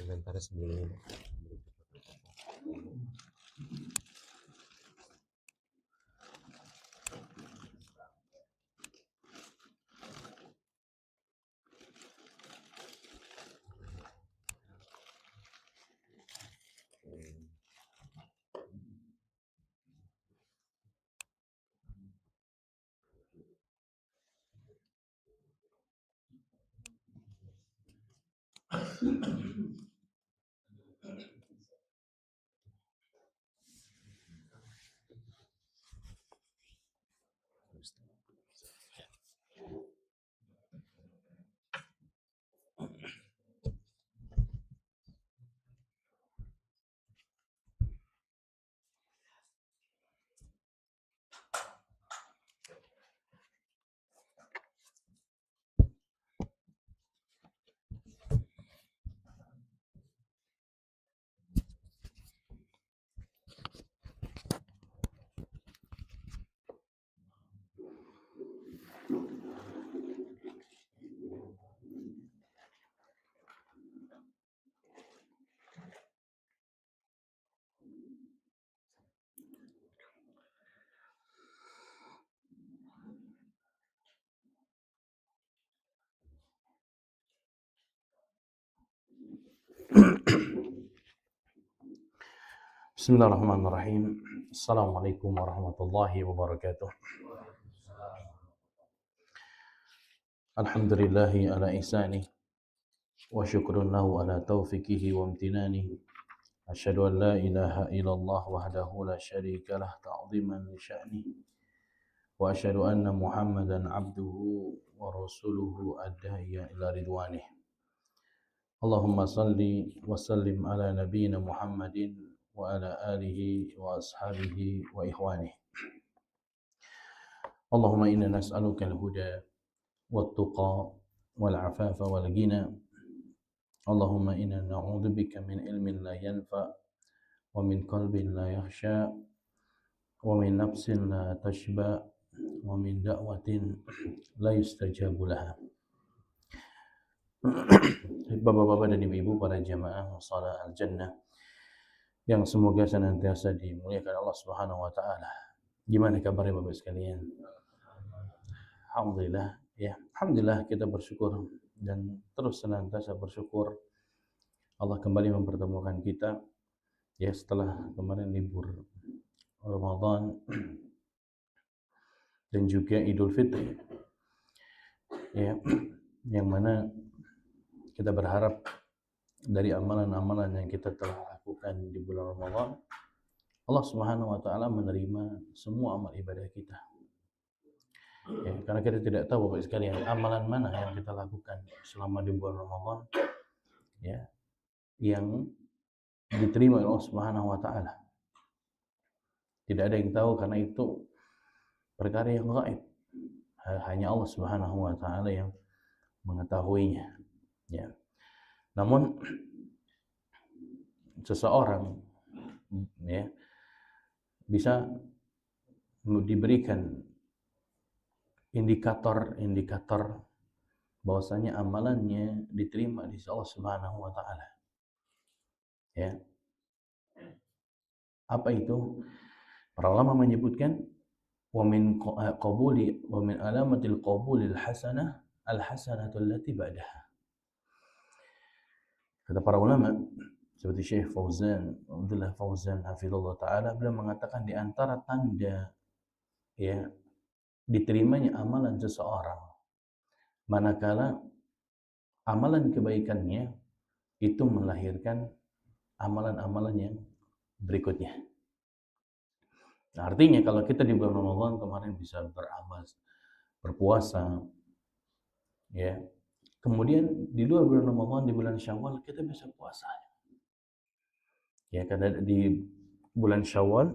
komentar sebelum ini. Bismillahirrahmanirrahim. Assalamualaikum warahmatullahi wabarakatuh. Alhamdulillahi ala ihsanih wa syukrun lahu ala taufiqihi wa amtinani. Asyhadu an la ilaha illallah wahdahu la syarika lah ta'ziman li sya'ni. Wa asyhadu anna Muhammadan abduhu wa rasuluhu ad-da'iya ila ridwanih. Allahumma salli wa sallim ala nabiyyina Muhammadin wa ala alihi wa ashabihi wa ikhwanih. Allahumma inna nas'aluka al-huda wat-tuqa wal-afafa wal-ghina. Allahumma inna na'udzubika min ilmin la yanfa wa min qalbin la yakhsha wa min nafsin la tashba wa min da'watin la yustajabu laha. Bapak-bapak dan ibu-ibu para jamaah shalah al-jannah yang semoga senantiasa dimuliakan Allah Subhanahu wa taala. Gimana kabarnya Bapak sekalian? Alhamdulillah ya. Alhamdulillah kita bersyukur dan terus senantiasa bersyukur Allah kembali mempertemukan kita ya setelah kemarin libur Ramadan dan juga Idul Fitri. Ya, yang mana kita berharap dari amalan-amalan yang kita telah lakukan di bulan Ramadan, Allah Subhanahu wa taala menerima semua amal ibadah kita. Ya, karena kita tidak tahu Bapak sekalian amalan mana yang kita lakukan selama di bulan Ramadan ya yang diterima oleh Allah Subhanahu wa taala. Tidak ada yang tahu karena itu perkara yang gaib. Hanya Allah Subhanahu wa taala yang mengetahuinya. Ya. Namun seseorang ya bisa diberikan indikator bahwasanya amalannya diterima di sisi Allah Subhanahu wa taala. Ya. Apa itu? Para ulama menyebutkan wa min alamatil qabulil hasanah al-hasanatu allati ba'daha. Kata para ulama seperti Syekh Fauzan, Abdullah Fauzan hafizallahu taala, beliau mengatakan di antara tanda ya diterimanya amalan seseorang manakala amalan kebaikannya itu melahirkan amalan-amalan yang berikutnya. Nah, artinya kalau kita di bulan Ramadan kemarin bisa beramal, berpuasa ya. Kemudian di luar bulan Ramadan, di bulan Syawal kita bisa puasa. Ya, karena di bulan Syawal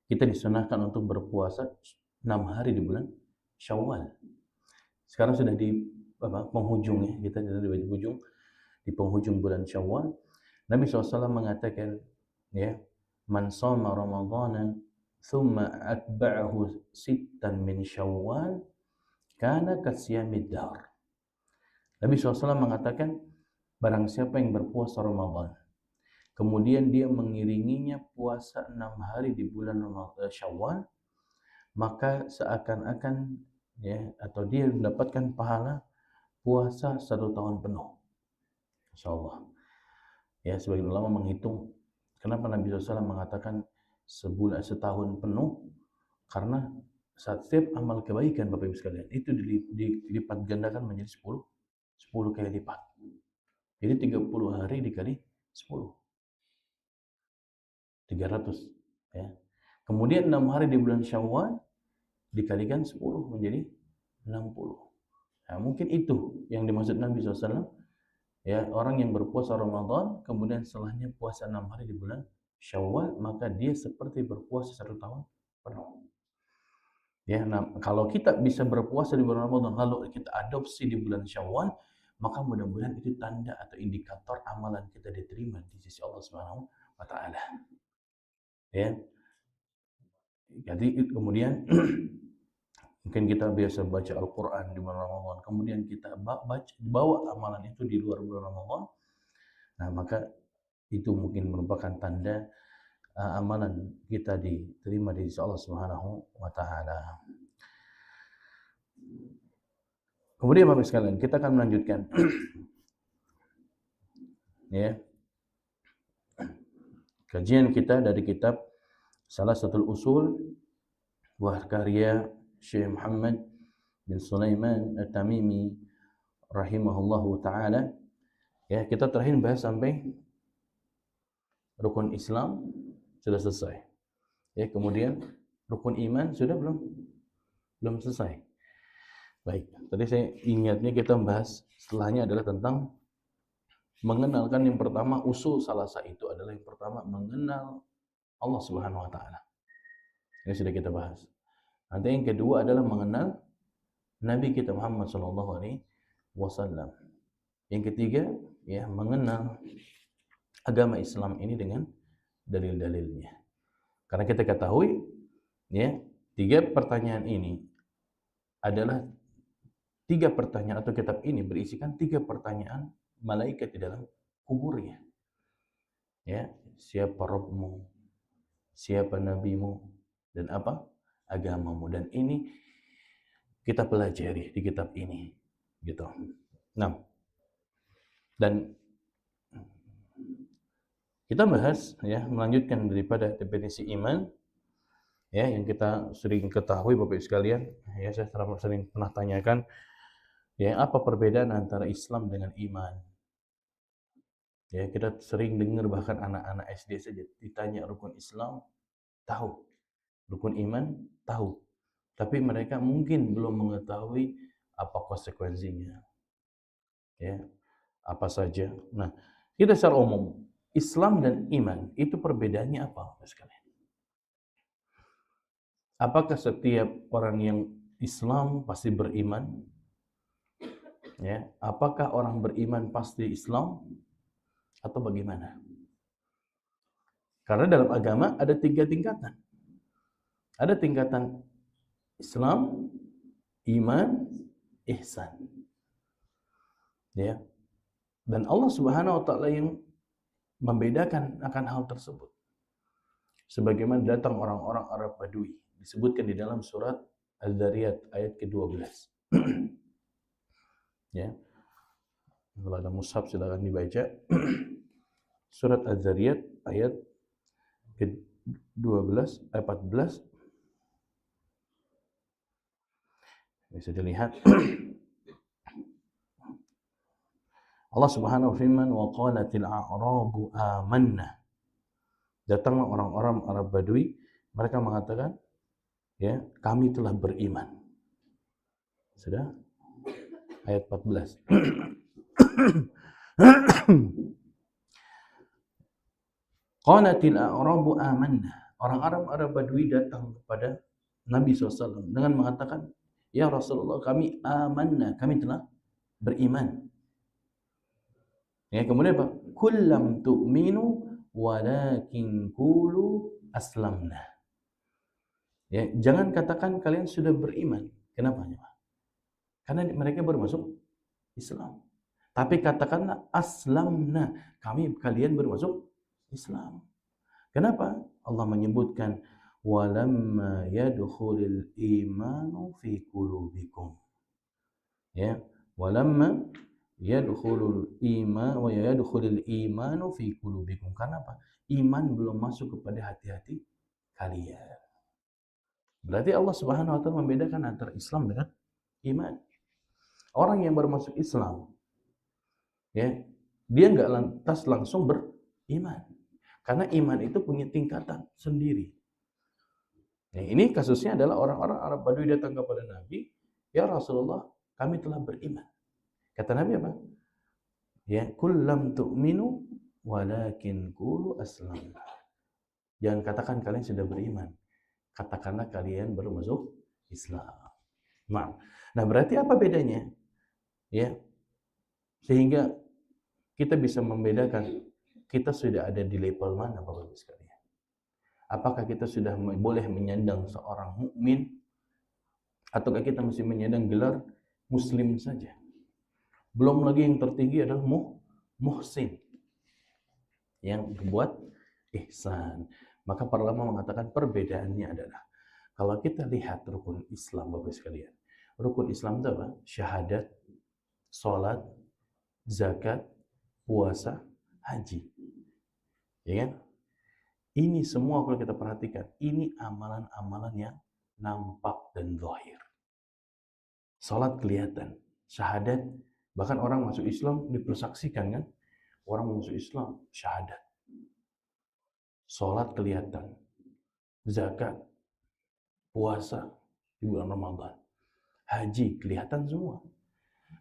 kita disunahkan untuk berpuasa 6 hari di bulan Syawal. Sekarang sudah di penghujung ya, kita sudah di penghujung bulan Syawal. Nabi SAW mengatakan ya, man shoma ramadhana thumma atba'ahu sittan min Syawal kana kasyamid dahr. Nabi SAW mengatakan barang siapa yang berpuasa Ramadan, kemudian dia mengiringinya puasa 6 hari di bulan Syawal, maka seakan-akan atau dia mendapatkan pahala puasa 1 tahun penuh. Insyaallah. Sebagian ulama menghitung kenapa Nabi SAW mengatakan setahun penuh, karena setiap amal kebaikan Bapak Ibu sekalian itu dilipat gandakan menjadi 10 kali lipat. Jadi 30 hari dikali 10. 300. Kemudian 6 hari di bulan Syawal dikalikan 10 menjadi 60. Nah, mungkin itu yang dimaksud Nabi SAW. Orang yang berpuasa Ramadan, kemudian setelahnya puasa 6 hari di bulan Syawal, maka dia seperti berpuasa 1 tahun penuh. Nah, kalau kita bisa berpuasa di bulan Ramadan, lalu kita adopsi di bulan Syawal, maka mudah-mudahan itu tanda atau indikator amalan kita diterima di sisi Allah Subhanahu wa Ta'ala. Jadi kemudian mungkin kita biasa baca Al-Quran di bulan Ramadan, kemudian kita bawa amalan itu di luar bulan Ramadan, nah maka itu mungkin merupakan tanda amalan kita diterima di sisi Allah Subhanahu wa Ta'ala. Kemudian Bapak sekalian, kita akan melanjutkan kajian kita dari kitab Salasatul Usul buah karya Syekh Muhammad bin Sulaiman At-Tamimi rahimahullahu ta'ala. Kita terakhir bahas sampai rukun Islam sudah selesai. Kemudian rukun iman sudah belum selesai. Baik, tadi saya ingatnya kita membahas setelahnya adalah tentang mengenalkan yang pertama usul salasa itu adalah yang pertama mengenal Allah Subhanahu wa Ta'ala. Ini sudah kita bahas. Nanti yang kedua adalah mengenal Nabi kita Muhammad sallallahu alaihi wasallam. Yang ketiga, mengenal agama Islam ini dengan dalil-dalilnya. Karena kita ketahui, 3 pertanyaan ini adalah 3 pertanyaan atau kitab ini berisikan 3 pertanyaan malaikat di dalam kuburnya. Siapa Rabbmu? Siapa nabimu? Dan apa agamamu? Dan ini kita pelajari di kitab ini, gitu. Nah, dan kita bahas melanjutkan daripada definisi iman yang kita sering ketahui Bapak Ibu sekalian. Saya sering pernah tanyakan apa perbedaan antara Islam dengan iman. Kita sering dengar bahkan anak-anak SD saja ditanya rukun Islam tahu, rukun iman tahu, tapi mereka mungkin belum mengetahui apa konsekuensinya, apa saja. Nah, kita secara umum Islam dan iman itu perbedaannya apa, sekalian? Apakah setiap orang yang Islam pasti beriman? Apakah orang beriman pasti Islam? Atau bagaimana? Karena dalam agama ada 3 tingkatan. Ada tingkatan Islam, iman, ihsan. Dan Allah Subhanahu wa Ta'ala yang membedakan akan hal tersebut. Sebagaimana datang orang-orang Arab Badui, disebutkan di dalam surat Az-Zariyat ayat ke-12. Kalau ada mushaf silakan dibaca. Surat Az-Zariyat ayat ke-12 ayat 14. Bisa dilihat. Allah Subhanahu wa firman, wa qalatil a'rabu amanna. Datanglah orang-orang Arab Badui, mereka mengatakan, kami telah beriman. Sudah? Ayat 14. Qalatil a'rabu amanna. Orang Arab Badui datang kepada Nabi SAW dengan mengatakan, ya Rasulullah, kami amanna, kami telah beriman. Kemudian apa? Kullam tu'minu walakin qulu aslamna. Jangan katakan kalian sudah beriman. Kenapa? Karena mereka baru masuk Islam. Tapi katakanlah aslamna, kalian bermasuk Islam. Kenapa? Allah menyebutkan walamma yadkhulul imanu fi qulubikum. Ya, walamma yadkhulul imanu fi qulubikum. Kenapa? Iman belum masuk kepada hati-hati kalian. Berarti Allah Subhanahu wa taala membedakan antara Islam dengan iman. Orang yang bermasuk Islam, ya, dia nggak lantas langsung beriman. Karena iman itu punya tingkatan sendiri. Nah, ini kasusnya adalah orang-orang Arab Badui datang kepada Nabi, "Ya Rasulullah, kami telah beriman." Kata Nabi apa? Ya, "Qul lam tu'minu walakin qulu aslamna." Jangan katakan kalian sudah beriman. Katakanlah kalian baru masuk Islam. Nah, berarti apa bedanya? Ya, sehingga kita bisa membedakan kita sudah ada di level mana, Bapak Ibu sekalian. Apakah kita sudah boleh menyandang seorang mukmin, ataukah kita masih menyandang gelar muslim saja? Belum lagi yang tertinggi adalah muhsin, yang berbuat ihsan. Maka para ulama mengatakan perbedaannya adalah kalau kita lihat rukun Islam, Bapak sekalian. Rukun Islam itu apa? Syahadat, salat, zakat, puasa, haji. Ya kan? Ini semua kalau kita perhatikan, ini amalan-amalan yang nampak dan zahir. Salat kelihatan, syahadat, bahkan orang masuk Islam dipersaksikan kan? Orang masuk Islam syahadat. Salat kelihatan, zakat, puasa di bulan Ramadan, haji kelihatan semua.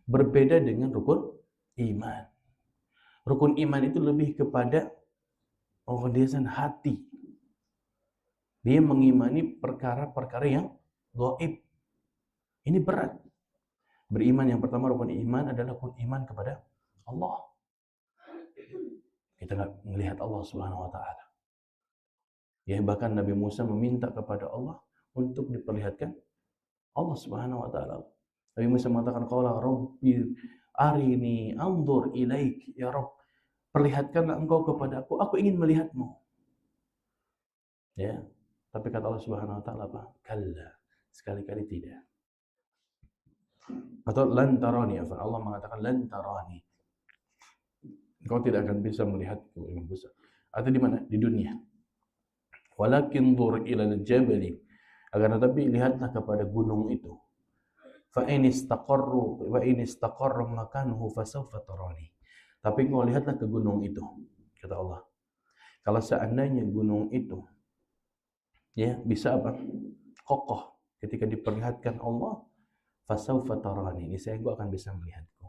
Berbeda dengan rukun iman. Rukun iman itu lebih kepada penghodisan hati. Dia mengimani perkara-perkara yang gaib. Ini berat. Beriman yang pertama, rukun iman adalah rukun iman kepada Allah. Kita nggak melihat Allah Subhanahu wa taala. Ya, bahkan Nabi Musa meminta kepada Allah untuk diperlihatkan Allah Subhanahu wa taala. Nabi Musa mengatakan, qala rabbi arini anzur ilaik, ya Rabb, perlihatkanlah engkau kepada aku ingin melihatmu. Ya, tapi kata Allah Subhanahu wa taala apa? Kalla, sekali-kali tidak. Atau lan tarani, Allah mengatakan lan tarani. Engkau tidak akan bisa melihatku, Imam Musa. Atau di mana? Di dunia. Walakin dzur ila al-jabali. Akan tetapi lihatlah kepada gunung itu. Fa in istaqarra makanuhu fasawfa tarani. Tapi engkau lihatlah ke gunung itu, kata Allah. Kalau seandainya gunung itu ya bisa apa? Kokoh ketika diperlihatkan Allah, fasawfa tarani. Ini saya akan bisa melihatku.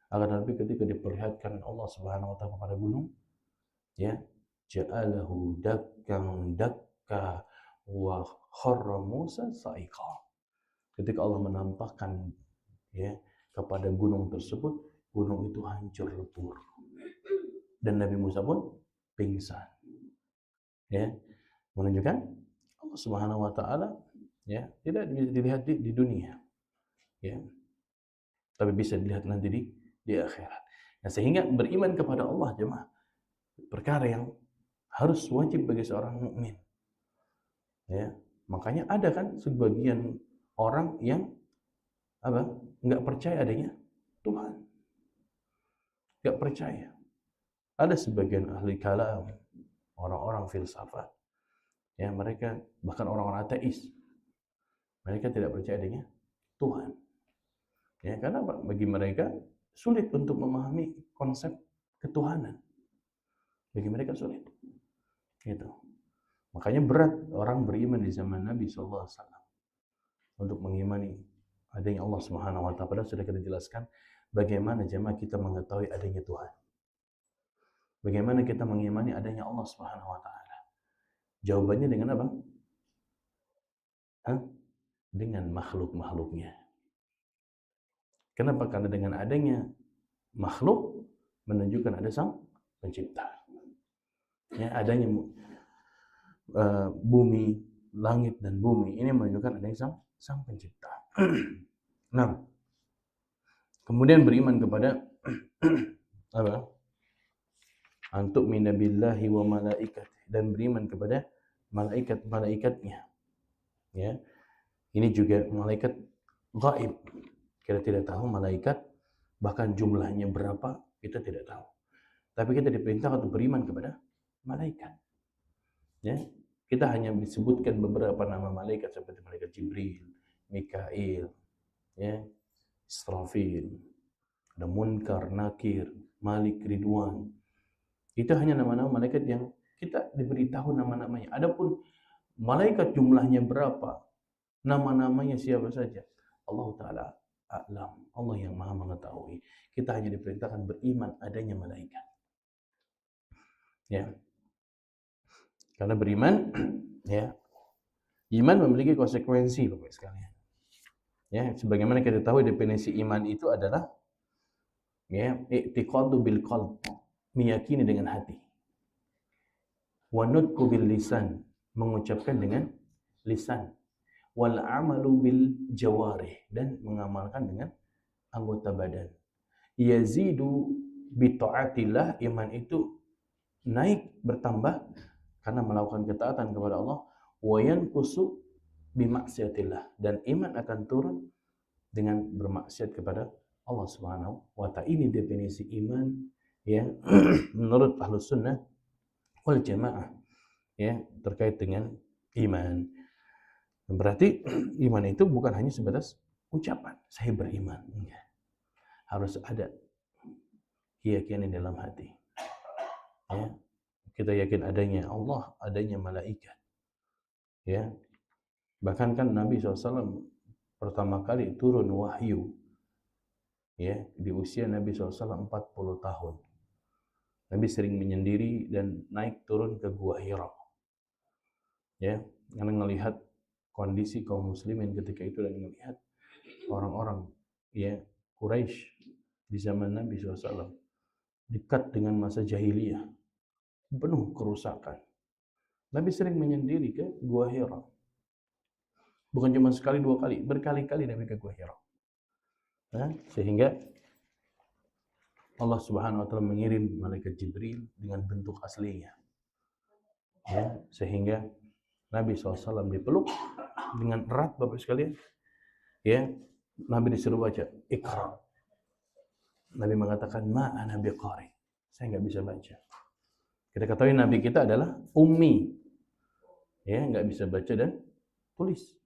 Akan tetapi ketika diperlihatkan Allah Subhanahu wa taala kepada gunung, ya, ja'alahu dakkan dakka wa kharra Musa sa'iqa. Ketika Allah menampakkan ya kepada gunung tersebut, gunung itu hancur lebur. Dan Nabi Musa pun pingsan. Ya, menunjukkan Allah Subhanahu wa taala ya tidak bisa dilihat di dunia. Ya. Tapi bisa dilihat nanti di akhirat. Nah, sehingga beriman kepada Allah jemaah perkara yang harus wajib bagi seorang mukmin. Ya, makanya ada kan sebagian orang yang apa? Enggak percaya adanya Tuhan. Enggak percaya. Ada sebagian ahli kalam, orang-orang filsafat. Ya, mereka bahkan orang-orang ateis. Mereka tidak percaya adanya Tuhan. Ya, karena bagi mereka sulit untuk memahami konsep ketuhanan. Bagi mereka sulit. Gitu. Makanya berat orang beriman di zaman Nabi SAW untuk mengimani adanya Allah Subhanahu wa taala. Padahal sudah kita jelaskan bagaimana jemaah kita mengetahui adanya Tuhan. Bagaimana kita mengimani adanya Allah Subhanahu wa taala. Jawabannya dengan apa? Dengan makhluk-makhluknya. Kenapa? Karena dengan adanya makhluk menunjukkan ada sang pencipta. Ya, adanya bumi, langit dan bumi ini menunjukkan adanya sang pencipta. Nah, Kemudian beriman kepada apa? Antuk minabillahi wa malaikat, dan beriman kepada malaikat-malaikatnya. Ya, ini juga malaikat gaib. Kita tidak tahu malaikat, bahkan jumlahnya berapa kita tidak tahu. Tapi kita diperintah untuk beriman kepada malaikat. Ya, kita hanya disebutkan beberapa nama malaikat seperti malaikat Jibril, Mikail, ya, Israfil, ada Munkar, Nakir, Malik, Ridwan. Itu hanya nama-nama malaikat yang kita diberitahu nama-namanya. Adapun malaikat jumlahnya berapa, nama-namanya siapa saja, Allah Ta'ala a'lam. Allah yang maha mengetahui. Kita hanya diperintahkan beriman adanya malaikat. Ya. Karena beriman, ya, iman memiliki konsekuensi, Bapak sekalian. Ya, sebagaimana kita tahu definisi iman itu adalah ya, i'tiqadu bil qalb, meyakini dengan hati. Wa nutqu bil lisan, mengucapkan dengan lisan. Wal amalu bil jawarih, dan mengamalkan dengan anggota badan. Yazidu bi taatillah, iman itu naik, bertambah karena melakukan ketaatan kepada Allah. Wa yanqusu bi maksiatillah, dan iman akan turun dengan bermaksiat kepada Allah Subhanahu wa ta'ala. Ini definisi iman ya menurut Ahlus Sunnah wal Jamaah ya terkait dengan iman. Berarti iman itu bukan hanya sebatas ucapan saya beriman, enggak. Harus ada keyakinan dalam hati. Ya, kita yakin adanya Allah, adanya malaikat. Ya, bahkan kan Nabi SAW pertama kali turun wahyu ya di usia Nabi SAW 40 tahun. Nabi sering menyendiri dan naik turun ke Gua Hira. Ya, karena melihat kondisi kaum muslimin ketika itu dan melihat orang-orang ya Quraisy di zaman Nabi SAW dekat dengan masa jahiliyah, penuh kerusakan. Nabi sering menyendiri ke Gua Hira. Bukan cuma sekali dua kali, berkali-kali Nabi ke Gua Hira. Nah, sehingga Allah Subhanahu wa taala mengirim malaikat Jibril dengan bentuk aslinya. Ya, sehingga Nabi SAW dipeluk dengan erat, Bapak sekalian. Ya, Nabi disuruh baca, Iqra. Nabi mengatakan, ma ana biqari. Saya nggak bisa baca. Kita ketahui Nabi kita adalah ummi. Ya, nggak bisa baca dan tulis.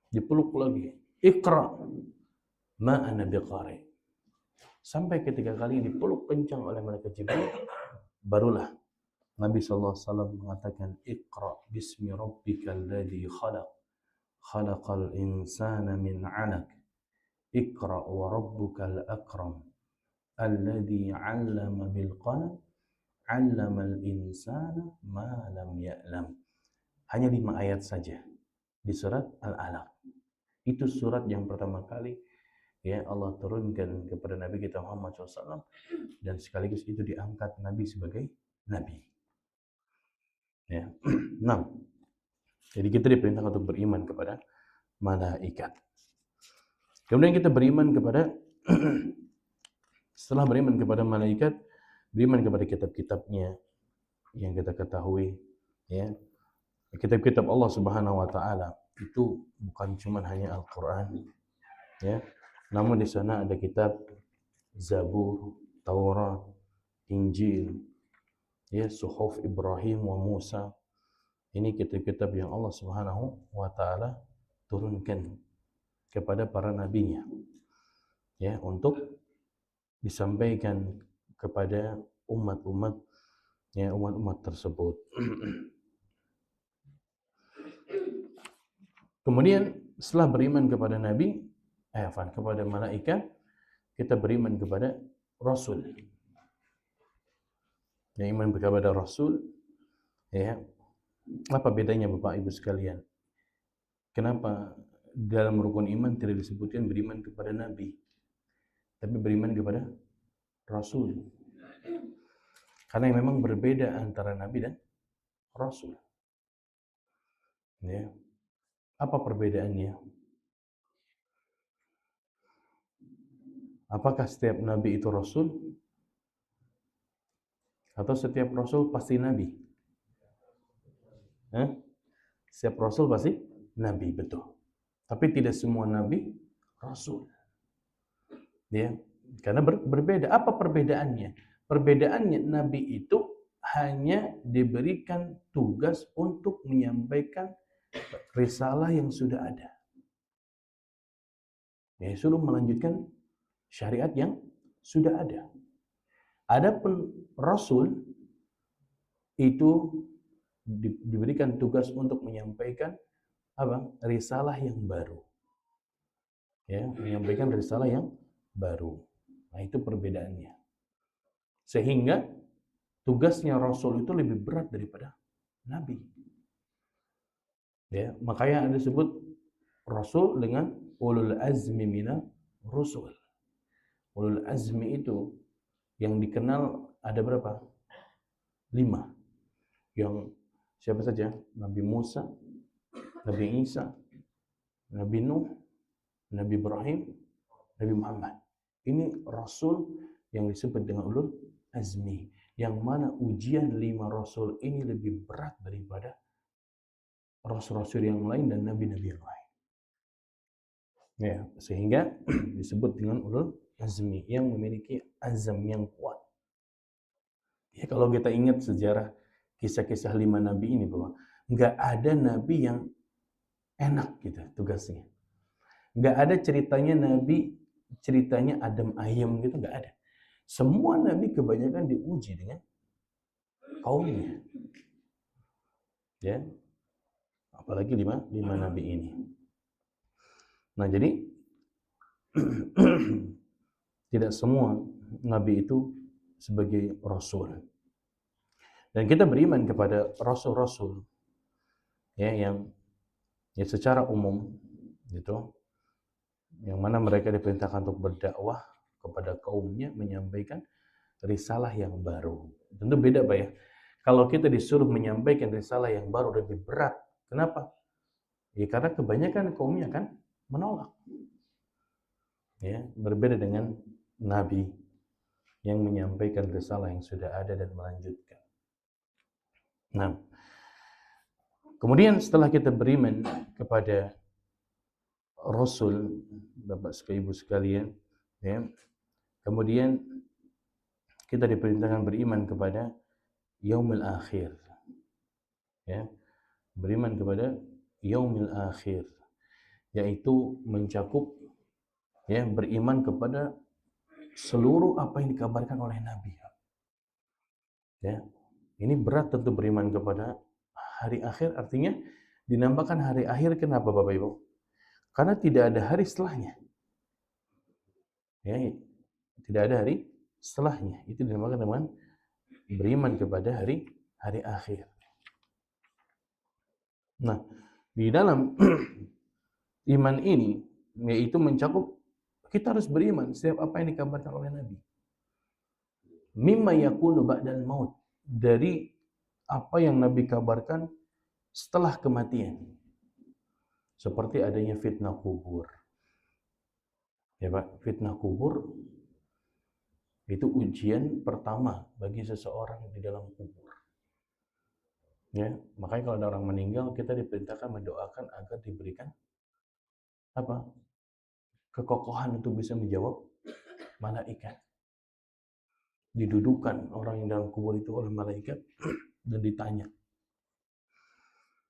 Dipeluk lagi, Iqra. Ma ana biqari. Sampai ketiga kali dipeluk kencang oleh malaikat Jibril, barulah Nabi SAW mengatakan, Iqra bismi rabbikal ladzi khalaq. Khalaqal insana min 'alaq. Iqra wa rabbukal akram. Alladzi 'allama bil qalam. 'Allamal insana ma lam ya'lam. Hanya 5 ayat saja di surat Al-Alaq. Itu surat yang pertama kali ya Allah turunkan kepada Nabi kita Muhammad SAW, dan sekaligus itu diangkat Nabi sebagai Nabi. Ya. Nah, jadi kita diperintah untuk beriman kepada malaikat. Kemudian kita beriman kepada setelah beriman kepada malaikat, beriman kepada kitab-kitabnya yang kita ketahui ya. Kitab-kitab Allah Subhanahu wa taala itu bukan cuma hanya Al-Qur'an ya. Namun di sana ada kitab Zabur, Taurat, Injil, ya, Suhuf Ibrahim wa Musa. Ini kitab-kitab yang Allah Subhanahu wa taala turunkan kepada para nabinya. Ya, untuk disampaikan kepada umat-umat ya, umat-umat tersebut. Kemudian setelah beriman kepada nabi, kepada malaikat, kita beriman kepada rasul. Ya, iman kepada rasul ya. Apa bedanya Bapak Ibu sekalian? Kenapa dalam rukun iman tidak disebutkan beriman kepada nabi, tapi beriman kepada rasul? Karena memang berbeda antara nabi dan rasul. Ya. Apa perbedaannya? Apakah setiap nabi itu rasul? Atau setiap rasul pasti nabi? Setiap rasul pasti nabi, betul. Tapi tidak semua nabi rasul. Ya, karena berbeda. Apa perbedaannya? Perbedaannya nabi itu hanya diberikan tugas untuk menyampaikan risalah yang sudah ada. Ya, suruh melanjutkan syariat yang sudah ada. Adapun rasul itu diberikan tugas untuk menyampaikan apa? Risalah yang baru. Ya, menyampaikan risalah yang baru. Nah, itu perbedaannya. Sehingga tugasnya rasul itu lebih berat daripada nabi. Ya, makanya ada disebut rasul dengan ulul azmi mina rusul. Ulul azmi itu yang dikenal ada berapa? 5. Yang siapa saja? Nabi Musa, Nabi Isa, Nabi Nuh, Nabi Ibrahim, Nabi Muhammad. Ini rasul yang disebut dengan ulul azmi. Yang mana ujian 5 rasul ini lebih berat daripada rasul-rasul yang lain dan nabi-nabi yang lain. Ya, sehingga disebut dengan ulul azmi yang memiliki azam yang kuat. Ya, kalau kita ingat sejarah kisah-kisah 5 nabi ini, bahwa nggak ada nabi yang enak gitu tugasnya. Nggak ada ceritanya adem ayem gitu, nggak ada. Semua nabi kebanyakan diuji dengan kaumnya. Ya, apalagi 5 nabi ini. Nah, jadi tidak semua nabi itu sebagai rasul. Dan kita beriman kepada rasul-rasul ya yang secara umum gitu, yang mana mereka diperintahkan untuk berdakwah kepada kaumnya, menyampaikan risalah yang baru. Tentu beda, Pak ya. Kalau kita disuruh menyampaikan risalah yang baru lebih berat. Kenapa? Ya karena kebanyakan kaumnya kan menolak. Ya, berbeda dengan nabi yang menyampaikan risalah yang sudah ada dan melanjutkan. Nah, kemudian setelah kita beriman kepada Rasul, Bapak Ibu sekalian, ya, kemudian kita diperintahkan beriman kepada Yaumil Akhir, ya, beriman kepada Yaumil Akhir, yaitu mencakup ya beriman kepada seluruh apa yang dikabarkan oleh Nabi. Ya, ini berat tentu beriman kepada hari akhir, artinya dinamakan hari akhir. Kenapa Bapak Ibu? Karena tidak ada hari setelahnya. Ya, tidak ada hari setelahnya. Itu dinamakan dengan beriman kepada hari akhir. Nah, di dalam iman ini yaitu mencakup kita harus beriman setiap apa yang dikabarkan oleh Nabi. Mimma yakunu ba'dal maut, dari apa yang Nabi kabarkan setelah kematian. Seperti adanya fitnah kubur. Ya Pak, fitnah kubur itu ujian pertama bagi seseorang di dalam kubur. Ya, makanya kalau ada orang meninggal, kita diperintahkan mendoakan agar diberikan apa? Kekokohan untuk bisa menjawab malaikat. Didudukan orang yang dalam kubur itu oleh malaikat dan ditanya.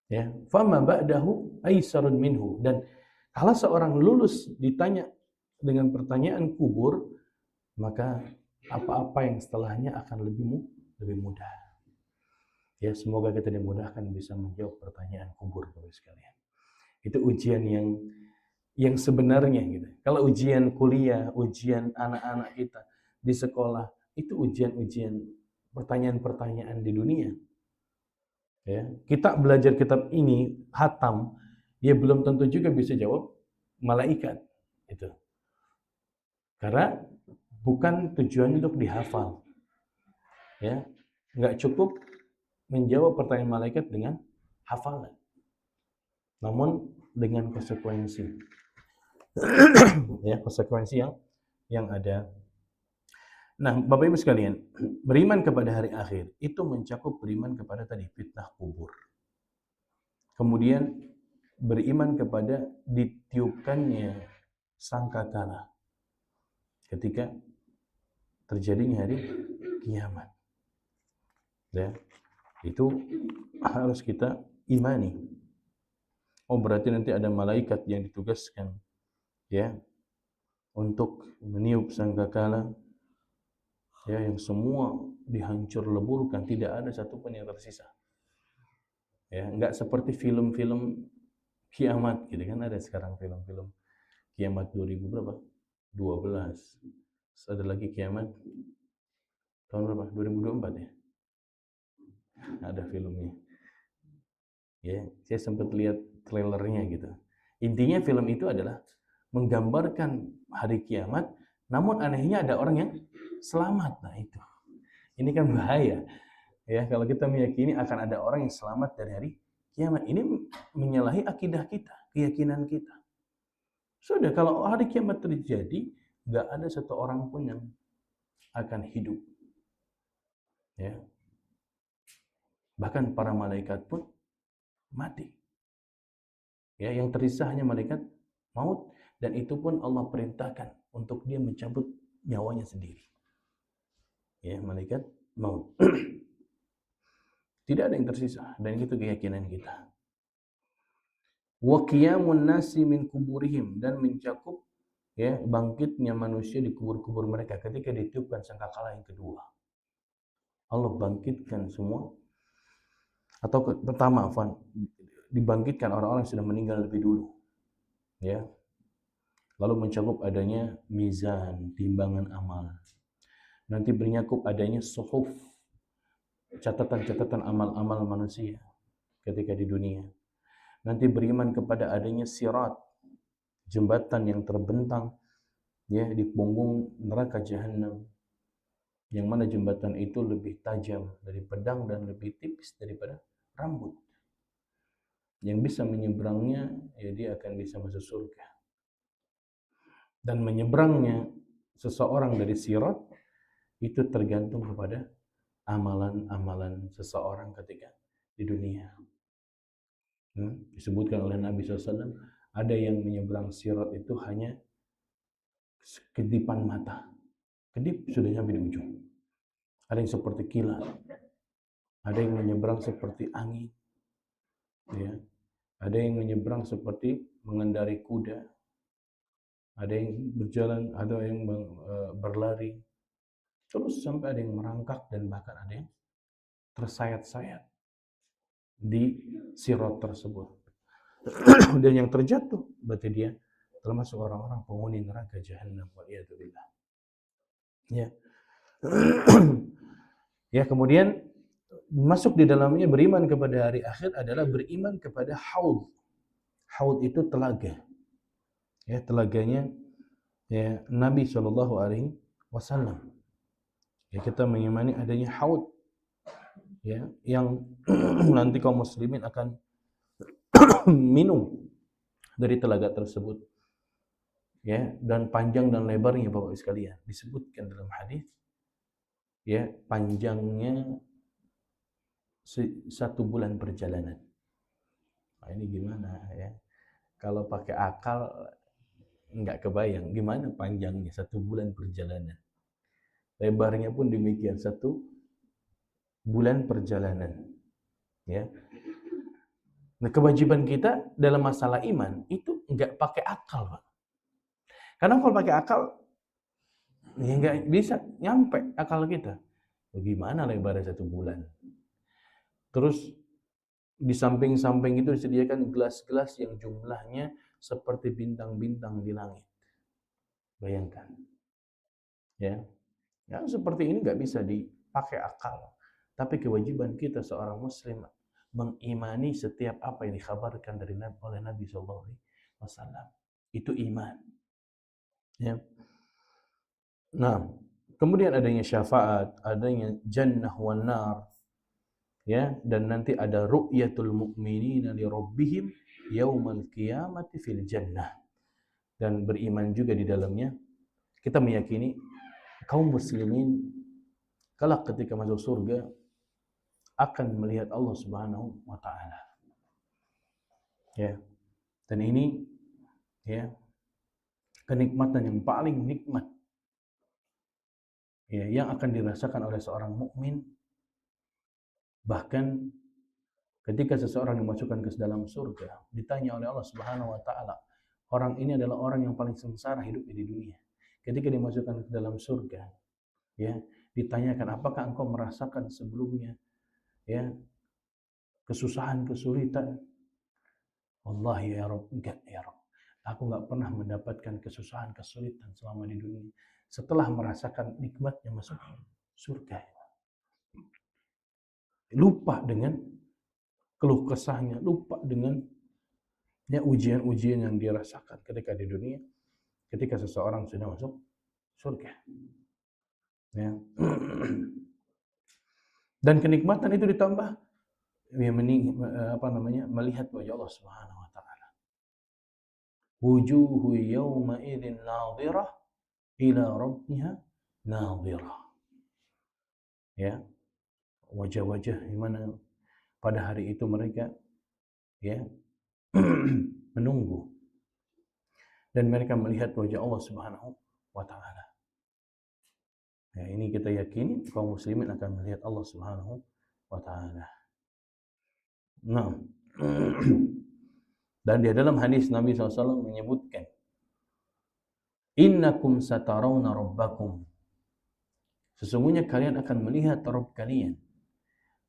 Ya, fama ba'dahu aisarun minhu, dan kalau seorang lulus ditanya dengan pertanyaan kubur, maka apa-apa yang setelahnya akan lebih mudah. Ya, semoga kita dimudahkan bisa menjawab pertanyaan kubur Bapak sekalian. Itu ujian yang sebenarnya gitu. Kalau ujian kuliah, ujian anak-anak kita di sekolah, itu ujian-ujian pertanyaan-pertanyaan di dunia. Ya, kita belajar kitab ini hatam, ya belum tentu juga bisa jawab malaikat itu. Karena bukan tujuannya untuk dihafal. Ya, nggak cukup menjawab pertanyaan malaikat dengan hafalan. Namun dengan konsekuensi. Ya, konsekuensi yang yang ada. Nah, Bapak Ibu sekalian, beriman kepada hari akhir itu mencakup beriman kepada tadi fitnah kubur. Kemudian beriman kepada ditiupkannya sangkakala ketika terjadinya hari kiamat. Ya, itu harus kita imani. Oh, berarti nanti ada malaikat yang ditugaskan ya untuk meniup sangkakala ya, yang semua dihancur leburkan, tidak ada satupun yang tersisa. Ya, enggak seperti film-film kiamat gitu kan, ada sekarang film-film kiamat 2000 berapa? 12. Terus ada lagi kiamat tahun berapa? 2024 ya? Ada filmnya. Ya, saya sempat lihat trailernya gitu. Intinya film itu adalah menggambarkan hari kiamat, namun anehnya ada orang yang selamat. Nah itu. Ini kan bahaya. Ya, kalau kita meyakini akan ada orang yang selamat dari hari kiamat, ini menyalahi akidah kita, keyakinan kita. Sudah, kalau hari kiamat terjadi, nggak ada satu orang pun yang akan hidup. Ya. Bahkan para malaikat pun mati. Ya, yang tersisa hanya malaikat maut, dan itu pun Allah perintahkan untuk dia mencabut nyawanya sendiri. Ya, malaikat maut. Tidak ada yang tersisa, dan itu keyakinan kita. Wa qiyamun nasi min kuburihim, dan mencakup ya bangkitnya manusia di kubur-kubur mereka ketika ditiupkan sangkakala yang kedua. Allah bangkitkan semua, atau pertama dibangkitkan orang-orang yang sudah meninggal lebih dulu. Ya. Lalu mencakup adanya mizan, timbangan amal. Nanti mencakup adanya suhuf, catatan-catatan amal-amal manusia ketika di dunia. Nanti beriman kepada adanya sirat, jembatan yang terbentang ya di punggung neraka jahanam, yang mana jembatan itu lebih tajam dari pedang dan lebih tipis daripada rambut. Yang bisa menyeberangnya ya dia akan bisa masuk surga. Dan menyeberangnya seseorang dari sirat itu tergantung kepada amalan-amalan seseorang ketika di dunia. Disebutkan oleh Nabi SAW, ada yang menyeberang sirat itu hanya kedipan mata. Kedip sudah sampai di ujung. Ada yang seperti kilat. Ada yang menyeberang seperti angin. Ya. Ada yang menyeberang seperti mengendarai kuda. Ada yang berjalan, ada yang berlari. Terus sampai ada yang merangkak dan bahkan ada yang tersayat-sayat di sirat tersebut. Dan yang terjatuh berarti dia termasuk orang-orang penghuni neraka jahanam, waliyadzubillah. Ya. Ya, kemudian masuk di dalamnya beriman kepada hari akhir adalah beriman kepada haud. Haud itu telaga. Ya, telaganya ya Nabi SAW. Ya, kita mengimani adanya haud. Ya, yang nanti kaum muslimin akan minum dari telaga tersebut. Ya, dan panjang dan lebarnya Bapak sekalian disebutkan dalam hadis. Ya, panjangnya 1 bulan perjalanan. Nah, ini gimana ya? Kalau pakai akal nggak kebayang gimana panjangnya 1 bulan perjalanan. Lebarnya pun demikian 1 bulan perjalanan. Ya. Nah, kewajiban kita dalam masalah iman itu nggak pakai akal, Pak. Karena kalau pakai akal ya nggak bisa nyampe akal kita. Bagaimana lebarnya 1 bulan? Terus di samping-samping itu disediakan gelas-gelas yang jumlahnya seperti bintang-bintang di langit. Bayangkan. Ya. Yang seperti ini nggak bisa dipakai akal. Tapi kewajiban kita seorang muslim mengimani setiap apa yang dikhabarkan oleh Nabi SAW. Itu iman. Ya. Nah, kemudian adanya syafaat, adanya jannah wan nar. Ya, dan nanti ada ru'yatul mu'minina li rabbihim yaumal qiyamati fil jannah. Dan beriman juga di dalamnya kita meyakini kaum muslimin kelak ketika masuk surga akan melihat Allah Subhanahu wa taala. Ya. Dan ini ya kenikmatan yang paling nikmat ya yang akan dirasakan oleh seorang mukmin. Bahkan ketika seseorang dimasukkan ke dalam surga, ditanya oleh Allah Subhanahu wa taala, orang ini adalah orang yang paling sengsara hidupnya di dunia. Ketika dimasukkan ke dalam surga, ya, ditanyakan apakah engkau merasakan sebelumnya ya kesusahan, kesulitan? Wallahi ya Rabb, enggak ya Rabb. Aku enggak pernah mendapatkan kesusahan, kesulitan selama di dunia setelah merasakan nikmatnya masuk surga. Lupa dengan keluh kesahnya, lupa dengan ya ujian-ujian yang dia rasakan ketika di dunia, ketika seseorang sudah masuk surga. Ya. Dan kenikmatan itu ditambah ya melihat wajah Allah Subhanahu wa taala. Wujuhu yawma idzin nadhirah ila rabbiha nadhirah. Ya. Wajah-wajah di mana pada hari itu mereka ya menunggu dan mereka melihat wajah Allah Subhanahu wa taala. Ya, ini kita yakini kaum muslimin akan melihat Allah Subhanahu wa taala. Nah, dan di dalam hadis Nabi SAW menyebutkan, Innakum satarawna rabbakum. Sesungguhnya kalian akan melihat Rabb kalian.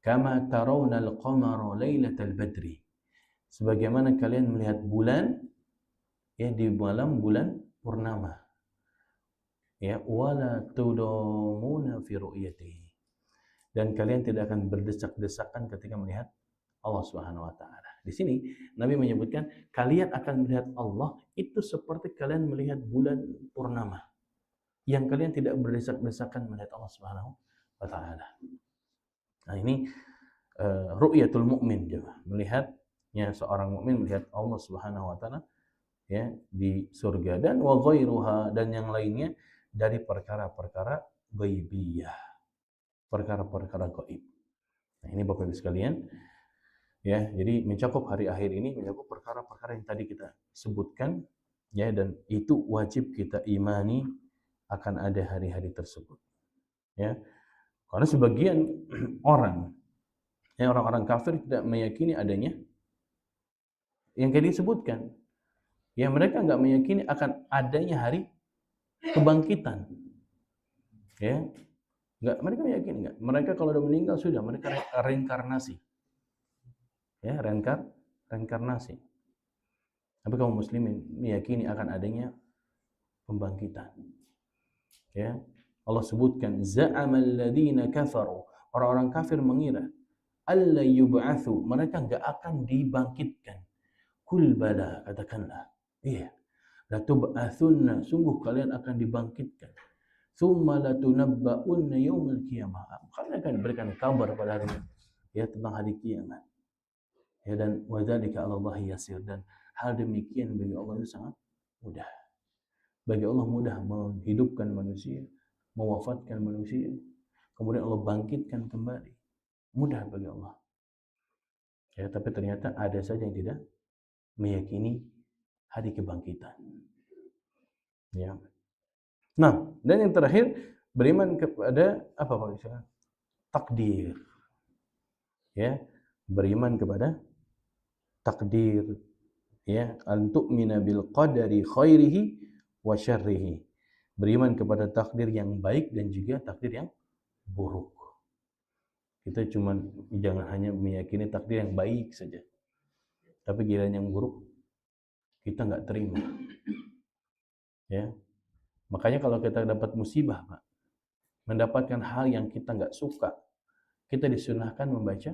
Kama tarawna al-qamara lailatal badri. Sebagaimana kalian melihat bulan ya di malam bulan purnama. Ya, wala tudamuna fi ru'yatihi. Dan kalian tidak akan berdesak-desakan ketika melihat Allah Subhanahu wa taala. Di sini Nabi menyebutkan kalian akan melihat Allah itu seperti kalian melihat bulan purnama. Yang kalian tidak berdesak-desakan melihat Allah Subhanahu wa taala. Nah, ini ru'yatul mukmin juga. Melihatnya seorang mukmin melihat Allah Subhanahu wa taala ya di surga dan wa ghairuha dan yang lainnya dari perkara-perkara ghaibiyah. Perkara-perkara gaib. Nah, ini Bapak Ibu sekalian. Ya, jadi mencakup hari akhir ini mencakup perkara-perkara yang tadi kita sebutkan ya dan itu wajib kita imani akan ada hari-hari tersebut. Ya. Karena sebagian orang ya orang-orang kafir tidak meyakini adanya yang tadi disebutkan. Ya, mereka enggak meyakini akan adanya hari kebangkitan. Ya. Enggak, mereka meyakini enggak. Mereka kalau sudah meninggal sudah mereka reinkarnasi. Ya, reinkarnasi. Tapi kaum muslimin meyakini akan adanya pembangkitan. Ya. Allah sebutkan za'amal ladzina kafaru. Orang-orang kafir mengira alla yub'atsu, mereka enggak akan dibangkitkan. Kul bala, katakanlah. Iya. La tub'atsunna, sungguh kalian akan dibangkitkan. Tsumma latunabba'unna yaumil qiyamah. Kalian akan diberikan kabar pada hari ya tentang hari kiamat. Ya, dan wadzalika 'ala Allah yasir, dan hal demikian bagi Allah itu sangat mudah. Bagi Allah mudah menghidupkan manusia, mewafatkan manusia, kemudian Allah bangkitkan kembali. Mudah bagi Allah. Ya, tapi ternyata ada saja yang tidak meyakini hari kebangkitan. Ya. Nah, dan yang terakhir beriman kepada apa Pak Ustaz? Takdir. Ya, beriman kepada takdir, ya, an tu'mina bil qadari khairihi wa syarrihi. Beriman kepada takdir yang baik dan juga takdir yang buruk. Kita cuma jangan hanya meyakini takdir yang baik saja. Tapi giliran yang buruk kita enggak terima. Ya. Makanya kalau kita dapat musibah, Pak, mendapatkan hal yang kita enggak suka, kita disunahkan membaca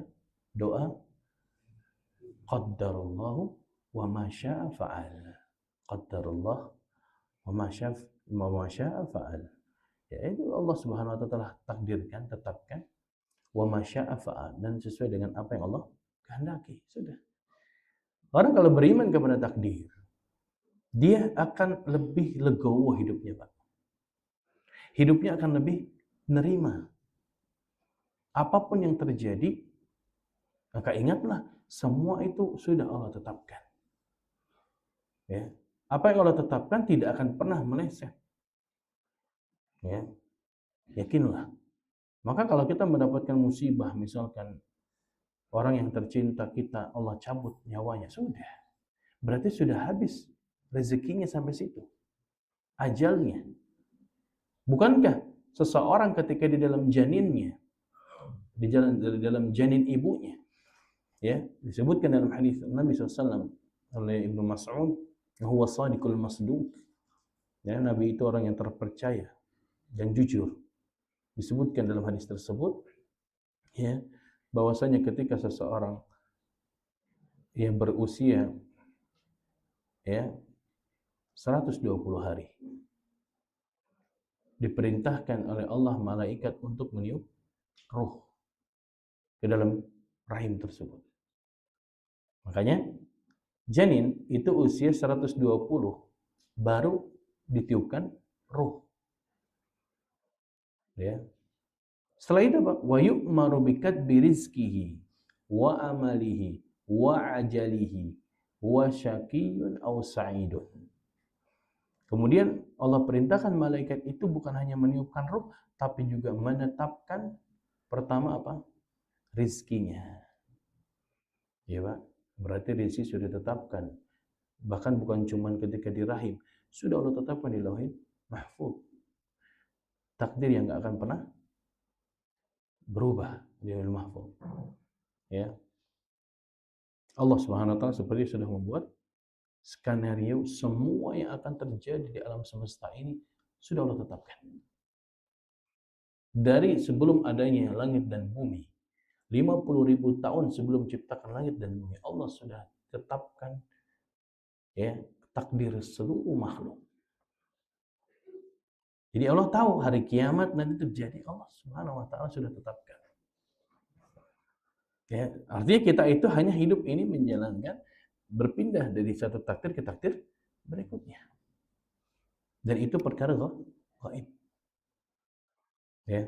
doa Qaddarallahu wa ma syaa fa'al. Qaddarallah wa ma syaa fa'al. Ya, itu Allah Subhanahu wa taala takdirkan, tetapkan wa ma syaa fa'al, dan sesuai dengan apa yang Allah kehendaki. Sudah. Orang kalau beriman kepada takdir, dia akan lebih legowo hidupnya, Pak. hidupnya akan lebih menerima. Apapun yang terjadi, maka ingatlah, semua itu sudah Allah tetapkan. Ya. Apa yang Allah tetapkan tidak akan pernah meleset. Ya. Yakinlah. Maka kalau kita mendapatkan musibah, misalkan orang yang tercinta kita, Allah cabut nyawanya, sudah. Berarti sudah habis rezekinya sampai situ. Ajalnya. Bukankah seseorang ketika di dalam janinnya, di dalam janin ibunya, ya, disebutkan dalam hadis Nabi SAW oleh Ibnu Mas'ud, huwa shadiqul masduq. Ya, Nabi itu orang yang terpercaya dan jujur. Disebutkan dalam hadis tersebut, ya, bahwasanya ketika seseorang yang berusia, ya, 120 hari, diperintahkan oleh Allah malaikat untuk meniup ruh ke dalam rahim tersebut. Makanya janin itu usia 120 baru ditiupkan ruh. Ya. Setelah itu apa? Wa yu'maru bikatbi rizqihi wa amalihi wa ajalihi wa syaqiyyun aw sa'idun. Kemudian Allah perintahkan malaikat itu bukan hanya meniupkan ruh, tapi juga menetapkan pertama apa? Rizkinya. Ya Pak, berarti rizki sudah ditetapkan. Bahkan bukan cuma ketika di rahim, sudah Allah tetapkan di lauhil mahfuz. Takdir yang gak akan pernah berubah di lauhil mahfuz. Ya. Allah Subhanahu wa taala seperti sudah membuat skenario semua yang akan terjadi di alam semesta ini sudah Allah tetapkan. Dari sebelum adanya langit dan bumi, 50.000 tahun sebelum ciptakan langit dan bumi, Allah sudah tetapkan, ya, takdir seluruh makhluk. Jadi Allah tahu hari kiamat nanti terjadi, Allah Subhanahu wa taala sudah tetapkan. Ya, artinya kita itu hanya hidup ini menjalankan, berpindah dari satu takdir ke takdir berikutnya. Dan itu perkara gaib. Ya.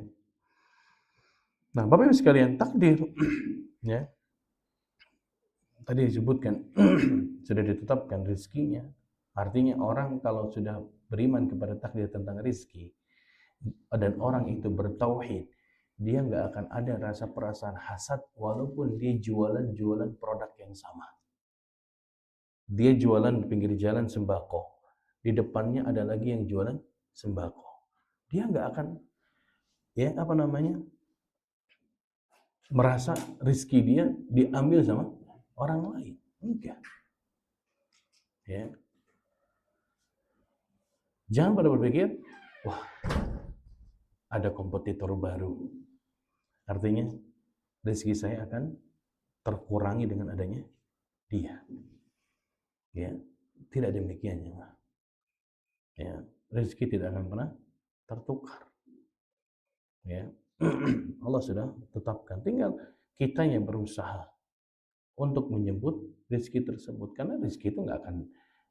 Nah, Bapak Ibu sekalian, takdir ya. Tadi disebutkan sudah ditetapkan rezekinya. Artinya orang kalau sudah beriman kepada takdir tentang rezeki dan orang itu bertauhid, dia nggak akan ada rasa perasaan hasad walaupun dia jualan produk yang sama. Dia jualan di pinggir jalan sembako, di depannya ada lagi yang jualan sembako. Dia nggak akan, ya, apa namanya, merasa rezeki dia diambil sama orang lain. Enggak. Ya. Jangan pada berpikir, wah, ada kompetitor baru. Artinya rezeki saya akan terkurangi dengan adanya dia. Ya, tidak demikiannya. Ya, rezeki tidak akan pernah tertukar. Ya. Allah sudah tetapkan, tinggal kita yang berusaha untuk menyebut rezeki tersebut, karena rezeki itu nggak akan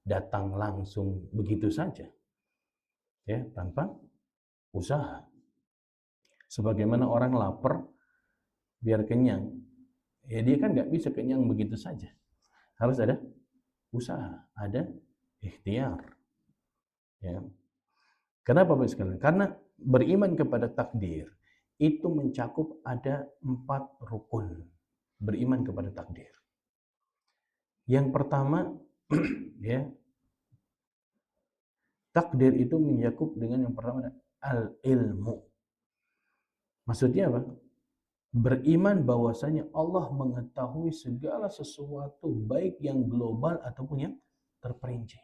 datang langsung begitu saja, ya, tanpa usaha. Sebagaimana orang lapar biar kenyang, ya dia kan nggak bisa kenyang begitu saja, harus ada usaha, ada ikhtiar. Ya. Kenapa Bapak sekalian? Karena beriman kepada takdir itu mencakup ada 4 rukun beriman kepada takdir. Yang pertama, ya, takdir itu mencakup dengan yang pertama al-ilmu. Maksudnya apa? Beriman bahwasanya Allah mengetahui segala sesuatu, baik yang global ataupun yang terperinci.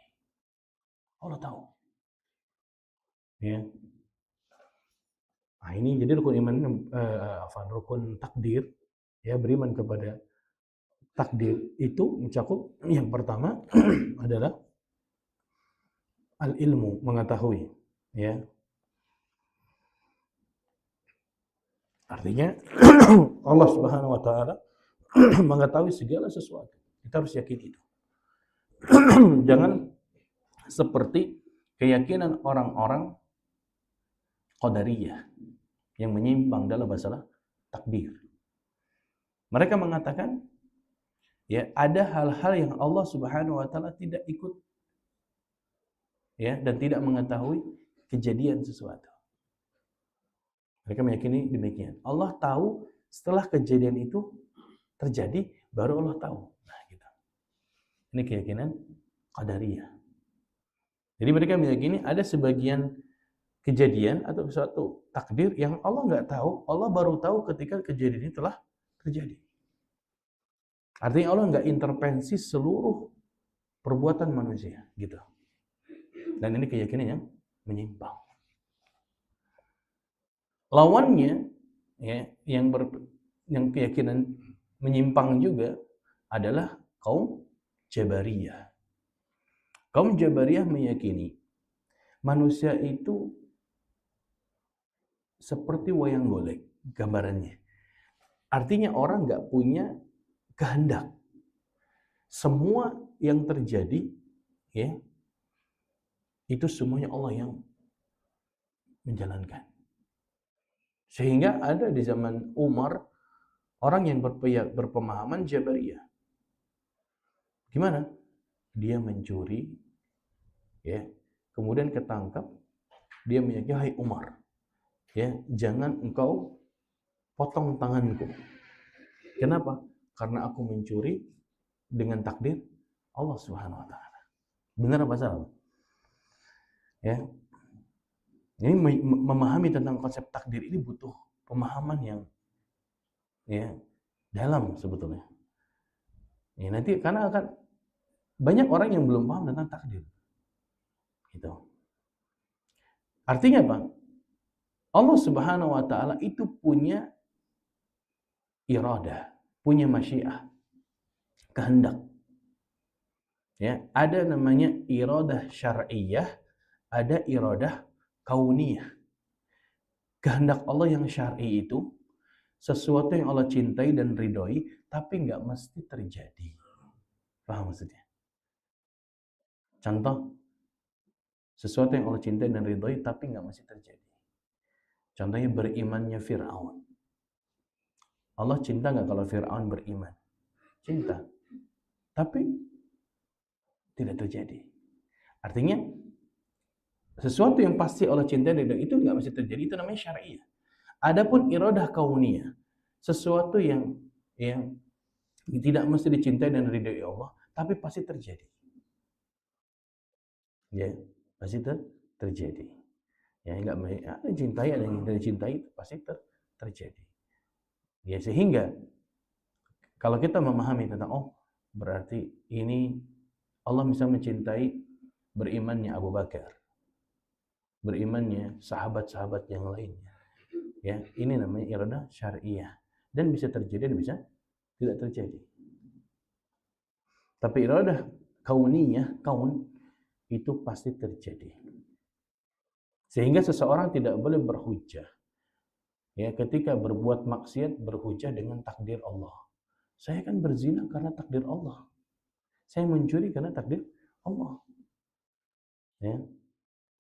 Allah tahu. Ya. Nah, ini jadi rukun iman, rukun takdir, ya, beriman kepada takdir itu mencakup yang pertama adalah al-ilmu, mengetahui, ya. Artinya Allah Subhanahu wa taala mengetahui segala sesuatu. Kita harus yakin itu. Jangan seperti keyakinan orang-orang Qadariyah yang menyimpang dalam masalah takdir. Mereka mengatakan ya ada hal-hal yang Allah Subhanahu wa taala tidak ikut ya dan tidak mengetahui kejadian sesuatu. Mereka meyakini demikian. Allah tahu setelah kejadian itu terjadi baru Allah tahu. Nah, gitu. Ini keyakinan Qadariyah. Jadi mereka meyakini ada sebagian kejadian atau suatu takdir yang Allah nggak tahu, Allah baru tahu ketika kejadian itu telah terjadi. Artinya Allah nggak intervensi seluruh perbuatan manusia, gitu. Dan ini keyakinan yang menyimpang. Lawannya, ya, yang keyakinan menyimpang juga adalah kaum Jabariyah. Kaum Jabariyah meyakini manusia itu seperti wayang golek gambarannya. Artinya orang nggak punya kehendak. Semua yang terjadi, ya, itu semuanya Allah yang menjalankan. Sehingga ada di zaman Umar orang yang berpemahaman Jabariyah. Gimana? Dia mencuri, ya, kemudian ketangkap, dia meyakini, hai Umar, ya, jangan engkau potong tanganku. Kenapa? Karena aku mencuri dengan takdir Allah Subhanahu wa taala. Benar apa salah? Ya. Ini memahami tentang konsep takdir ini butuh pemahaman yang ya dalam sebetulnya. Ya, nanti karena akan banyak orang yang belum paham tentang takdir. Gitu. Artinya apa? Allah Subhanahu wa taala itu punya iradah, punya masyiah, kehendak. Ya, ada namanya iradah syar'iyyah, ada iradah kauniyah. Kehendak Allah yang syar'i itu sesuatu yang Allah cintai dan ridhoi, tapi nggak mesti terjadi. Paham maksudnya? Contoh, sesuatu yang Allah cintai dan ridhoi, tapi nggak mesti terjadi. Contohnya berimannya Fir'aun. Allah cinta nggak kalau Fir'aun beriman? Cinta. Tapi tidak terjadi. Artinya, sesuatu yang pasti Allah cintai dan itu nggak mesti terjadi, itu namanya syariah. Adapun iradah kauniyah, sesuatu yang tidak mesti dicintai dan ridhoi Allah, tapi pasti terjadi. Ya, pasti terjadi. Ya, enggak ada yang cintai, ada yang tidak dicintai, pasti terjadi. Ya, sehingga kalau kita memahami tentang berarti ini Allah bisa mencintai berimannya Abu Bakar, berimannya sahabat-sahabat yang lainnya. Ya, ini namanya iradah syariah dan bisa terjadi dan bisa tidak terjadi. Tapi iradah kauniyah, kaun itu pasti terjadi. Sehingga seseorang tidak boleh berhujjah. Ya, ketika berbuat maksiat berhujjah dengan takdir Allah. Saya kan berzina karena takdir Allah. Saya mencuri karena takdir Allah. Ya.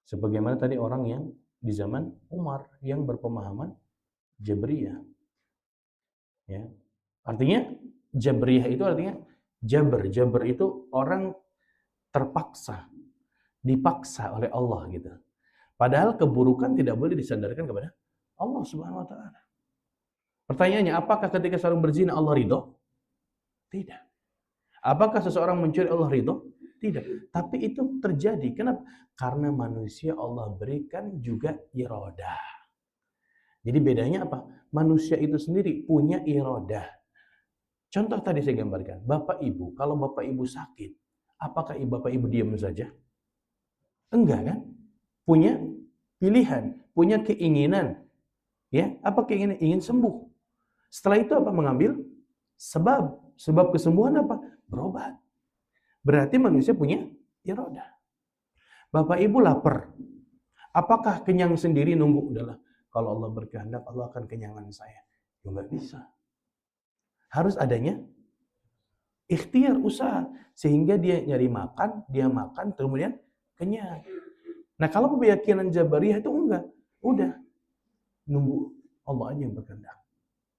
Sebagaimana tadi orang yang di zaman Umar yang berpemahaman Jabriyah. Ya. Artinya Jabriyah itu artinya Jabr itu orang terpaksa, dipaksa oleh Allah gitu. Padahal keburukan tidak boleh disandarkan kepada Allah Subhanahu wa taala. Pertanyaannya, apakah ketika seorang berzina Allah ridho? Tidak. Apakah seseorang mencuri Allah ridho? Tidak. Tapi itu terjadi. Kenapa? Karena manusia Allah berikan juga iradah. Jadi bedanya apa? Manusia itu sendiri punya iradah. Contoh tadi saya gambarkan, Bapak Ibu, kalau Bapak Ibu sakit, apakah Bapak Ibu diam saja? Enggak kan? Punya pilihan, punya keinginan. Ya, apa keinginan? Ingin sembuh. Setelah itu apa? Mengambil sebab. Sebab kesembuhan apa? Berobat. Berarti manusia punya iradah. Bapak Ibu lapar. Apakah kenyang sendiri nunggu? Udahlah, kalau Allah berkehendak, Allah akan kenyangan saya. Ya nggak bisa. Harus adanya ikhtiar, usaha. Sehingga dia nyari makan, dia makan, kemudian kenyang. Nah, kalau keyakinan Jabariyah itu enggak. Udah, nunggu Allah aja yang berkehendak.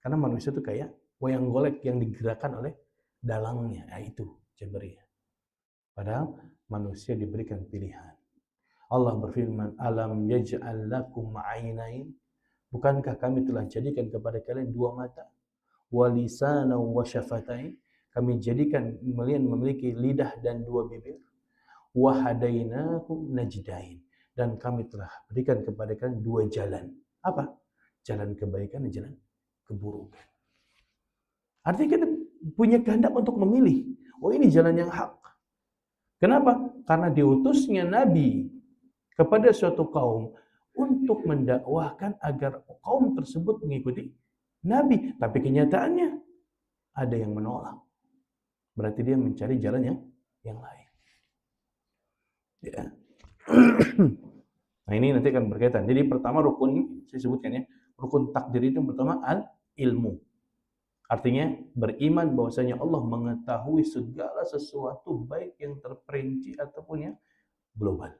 Karena manusia itu kayak wayang golek yang digerakkan oleh dalangnya, itu Jabariyah. Padahal manusia diberikan pilihan. Allah berfirman, alam yaj'al lakum ainain, bukankah kami telah jadikan kepada kalian dua mata, walisana wa syafatain, kami jadikan kalian memiliki lidah dan dua bibir, wa hadainakum najdain, dan kami telah berikan kepada kalian dua jalan. Apa? Jalan kebaikan dan jalan keburukan. Artinya kita punya kehendak untuk memilih. Oh, ini jalan yang hak. Kenapa? Karena diutusnya Nabi kepada suatu kaum untuk mendakwahkan agar kaum tersebut mengikuti Nabi. Tapi kenyataannya ada yang menolak. Berarti dia mencari jalan yang lain. Ya. Nah, ini nanti akan berkaitan. Jadi pertama rukun, saya sebutkan ya, rukun takdir itu pertama al-ilmu. Artinya beriman bahwasanya Allah mengetahui segala sesuatu baik yang terperinci ataupun yang global.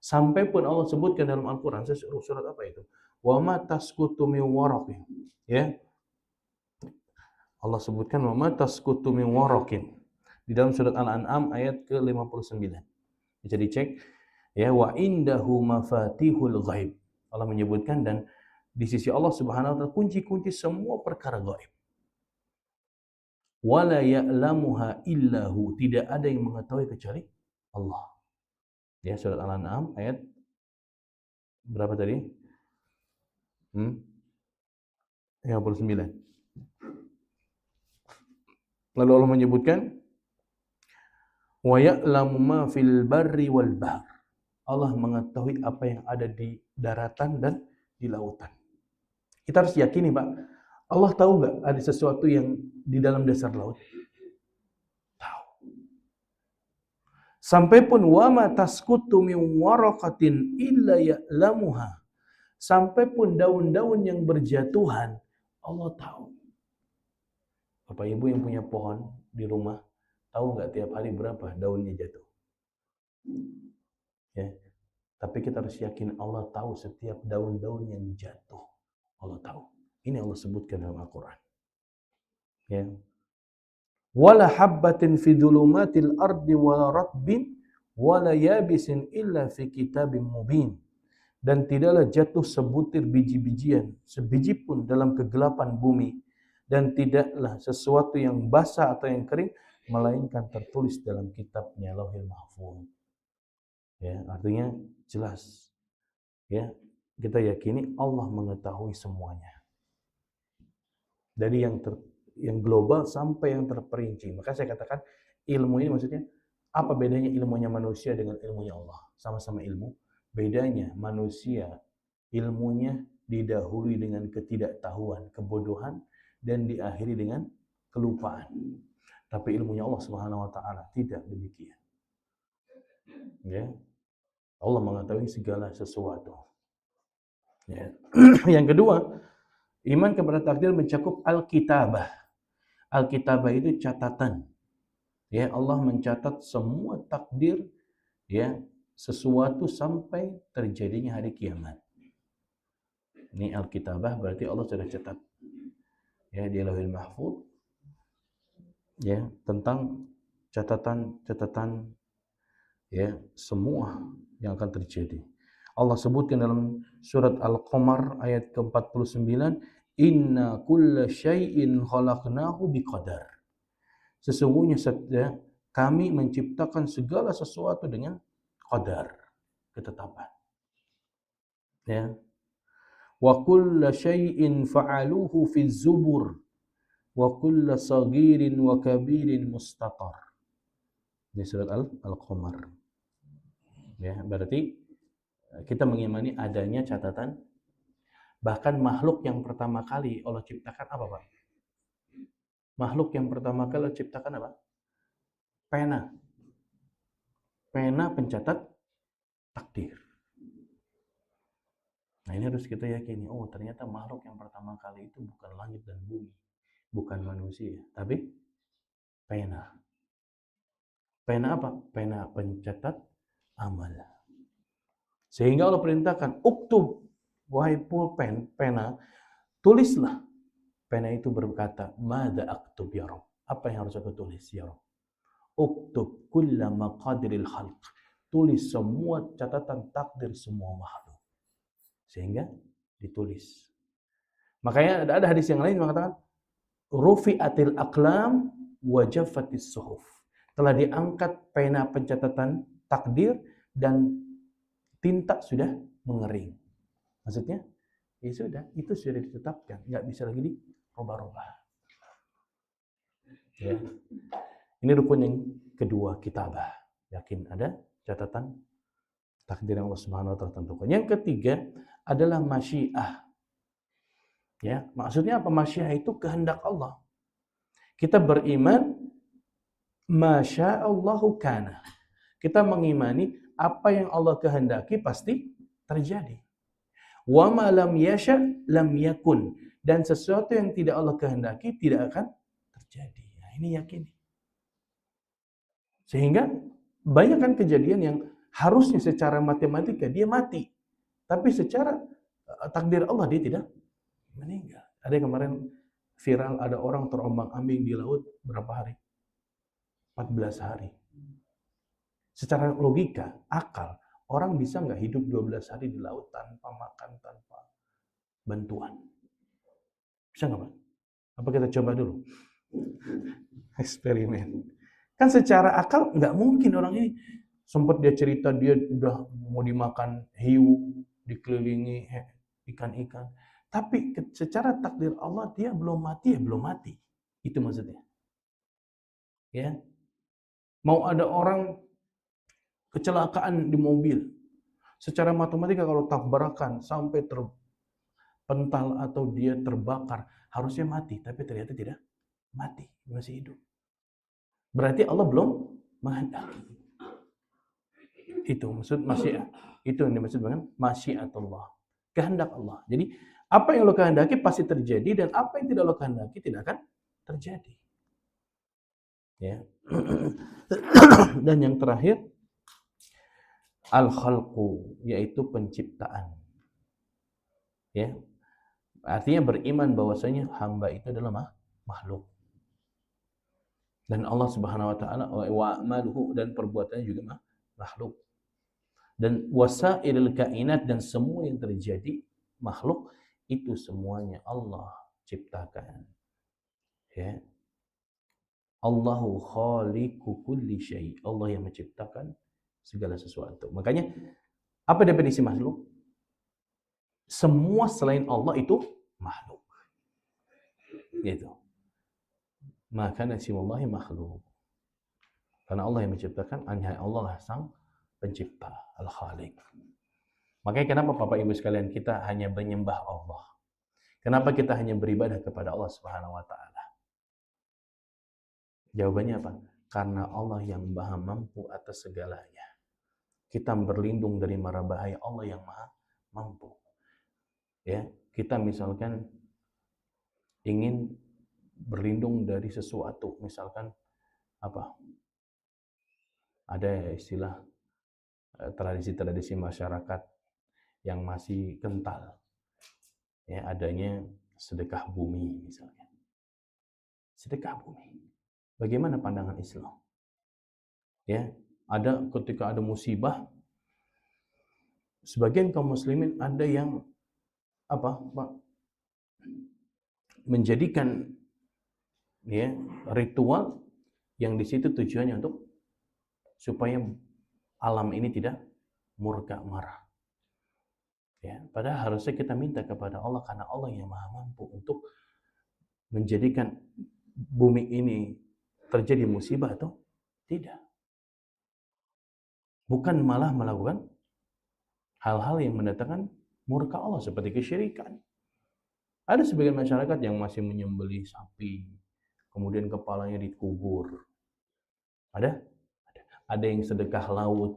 Sampai pun Allah sebutkan dalam Al-Quran, surat apa itu? Wa ma tasqutu min waraqin. Ya. Allah sebutkan wa ma tasqutu min waraqin. Di dalam surat Al-An'am ayat ke-59. Bisa dicek. Ya, wa indahu mafatihul ghaib. Allah menyebutkan, dan di sisi Allah Subhanahu wa taala kunci-kunci semua perkara gaib. Wala ya'lamuha illahu, tidak ada yang mengetahui kecuali Allah. Ya, surat Al-An'am ayat berapa tadi? 59. Lalu Allah menyebutkan wa ya'lamu ma fil barri wal bahr. Allah mengetahui apa yang ada di daratan dan di lautan. Kita harus yakini, Pak. Allah tahu nggak ada sesuatu yang di dalam dasar laut? Tahu. Sampai pun wa ma tasqutu min waraqatin illa ya'lamuha. Sampai pun daun-daun yang berjatuhan, Allah tahu. Bapak Ibu yang punya pohon di rumah, tahu nggak tiap hari berapa daunnya jatuh? Ya. Tapi kita harus yakin Allah tahu setiap daun-daun yang jatuh. Allah tahu. Ini Allah sebutkan dalam Al-Quran. Ya. Wala habbatin fi dhulumatil ardi wala ratbin wala yabisin illa fi kitabim mubin. Dan tidaklah jatuh sebutir biji-bijian, sebiji pun dalam kegelapan bumi, dan tidaklah sesuatu yang basah atau yang kering, melainkan tertulis dalam kitabnya Lauhil Mahfuz. Ya, artinya jelas. Ya, kita yakini Allah mengetahui semuanya. Dari yang global sampai yang terperinci. Maka saya katakan ilmu ini maksudnya apa bedanya ilmunya manusia dengan ilmunya Allah? Sama-sama ilmu. Bedanya manusia ilmunya didahului dengan ketidaktahuan, kebodohan, dan diakhiri dengan kelupaan. Tapi ilmunya Allah Subhanahu wa taala tidak demikian. Ya. Allah mengetahui segala sesuatu. Ya. Yang kedua, iman kepada takdir mencakup al-kitabah. Al-kitabah itu catatan. Ya, Allah mencatat semua takdir, ya, sesuatu sampai terjadinya hari kiamat. Ini al-kitabah berarti Allah sudah catat. Ya, di Lauhil Mahfuz. Ya, tentang catatan ya, semua yang akan terjadi. Allah sebutkan dalam surat Al-Qamar ayat ke-49, inna kulla syai'in khalaqnahu biqadar. Sesungguhnya kami menciptakan segala sesuatu dengan qadar, ketetapan. Ya. Wa kulla syai'in fa'aluhu fi zubur wa kulla saghirin wa kabirin mustatar. Ini surat Al-Qamar. Ya, berarti kita mengimani adanya catatan. Bahkan makhluk yang pertama kali Allah ciptakan apa, Pak? Makhluk yang pertama kali Allah ciptakan apa? Pena. Pena pencatat takdir. Nah, ini harus kita yakini. Oh, ternyata makhluk yang pertama kali itu bukan langit dan bumi. Bukan manusia. Tapi pena. Pena apa? Pena pencatat amal. Sehingga Allah perintahkan, uktub. wahai pulpen, pena, tulislah. Pena itu berkata, "Mada aktub ya Rabb?" Apa yang harus aku tulis ya Rabb? Uktub kulla maqadiril khalq. Tulis semua catatan takdir semua makhluk. Sehingga ditulis. Makanya ada hadis yang lain mengatakan, rufi'atil aqlam wa jaffatis suhuf. Telah diangkat pena pencatatan takdir dan tinta sudah mengering. Maksudnya, ya sudah, itu sudah ditetapkan, nggak bisa lagi dirubah-rubah. Ya. Ini rukun yang kedua, kitabah. Yakin ada catatan takdir yang Allah Subhanahu wa taala tentukan. Yang ketiga adalah masyiah. Ya, maksudnya apa? Masyiah itu kehendak Allah. Kita beriman masyaallahu kana. Kita mengimani apa yang Allah kehendaki pasti terjadi. Wa ma lam yasha lam yakun. Dan sesuatu yang tidak Allah kehendaki tidak akan terjadi. Nah, ini yakini. Sehingga banyak kan kejadian yang harusnya secara matematika dia mati. Tapi secara takdir Allah dia tidak meninggal. Ada yang kemarin viral, ada orang terombang-ambing di laut berapa hari? 14 hari. Secara logika, akal, orang bisa nggak hidup 12 hari di laut tanpa makan, tanpa bantuan? Bisa nggak, Pak? Apa kita coba dulu? Eksperimen. Kan secara akal nggak mungkin orang ini. Sempat dia cerita dia udah mau dimakan hiu, dikelilingi ikan-ikan. Tapi secara takdir Allah dia belum mati, ya belum mati. Itu maksudnya. Ya. Mau ada orang kecelakaan di mobil. Secara matematika kalau tabrakan sampai terpental atau dia terbakar, harusnya mati, tapi ternyata tidak mati, masih hidup. Berarti Allah belum menghendaki. Itu maksud masyiah. Itu yang dimaksud dengan masyiatullah. Kehendak Allah. Jadi apa yang Allah kehendaki pasti terjadi dan apa yang tidak Allah kehendaki tidak akan terjadi. Ya. Dan yang terakhir al-khalqu, yaitu penciptaan. Ya. Artinya beriman bahwasanya hamba itu adalah makhluk. Dan Allah Subhanahu wa taala wa amaluhu, dan perbuatannya juga makhluk. Dan wasailil kainat, dan semua yang terjadi makhluk itu semuanya Allah ciptakan. Ya. Allahu khaliqu kulli syai. Allah yang menciptakan segala sesuatu. Makanya apa definisi makhluk? Semua selain Allah itu makhluk. Gitu. Maka nasimullahi makhluk. Karena Allah yang menciptakan, hanya Allah lah sang pencipta, al-khaliq. Makanya kenapa Bapak Ibu sekalian kita hanya menyembah Allah? Kenapa kita hanya beribadah kepada Allah Subhanahu wa taala? Jawabannya apa? Karena Allah yang Maha mampu atas segalanya. Kita berlindung dari mara bahaya Allah yang Maha mampu. Ya, kita misalkan ingin berlindung dari sesuatu, misalkan apa? Ada istilah tradisi-tradisi masyarakat yang masih kental. Ya, adanya sedekah bumi misalnya. Sedekah bumi. Bagaimana pandangan Islam? Ya, ketika ada musibah, sebagian kaum muslimin ada yang menjadikan ya ritual yang di situ tujuannya untuk supaya alam ini tidak murka marah. Ya, padahal harusnya kita minta kepada Allah karena Allah yang Maha mampu untuk menjadikan bumi ini terjadi musibah atau tidak. Bukan malah melakukan hal-hal yang mendatangkan murka Allah seperti kesyirikan. Ada sebagian masyarakat yang masih menyembelih sapi, kemudian kepalanya dikubur. Ada yang sedekah laut,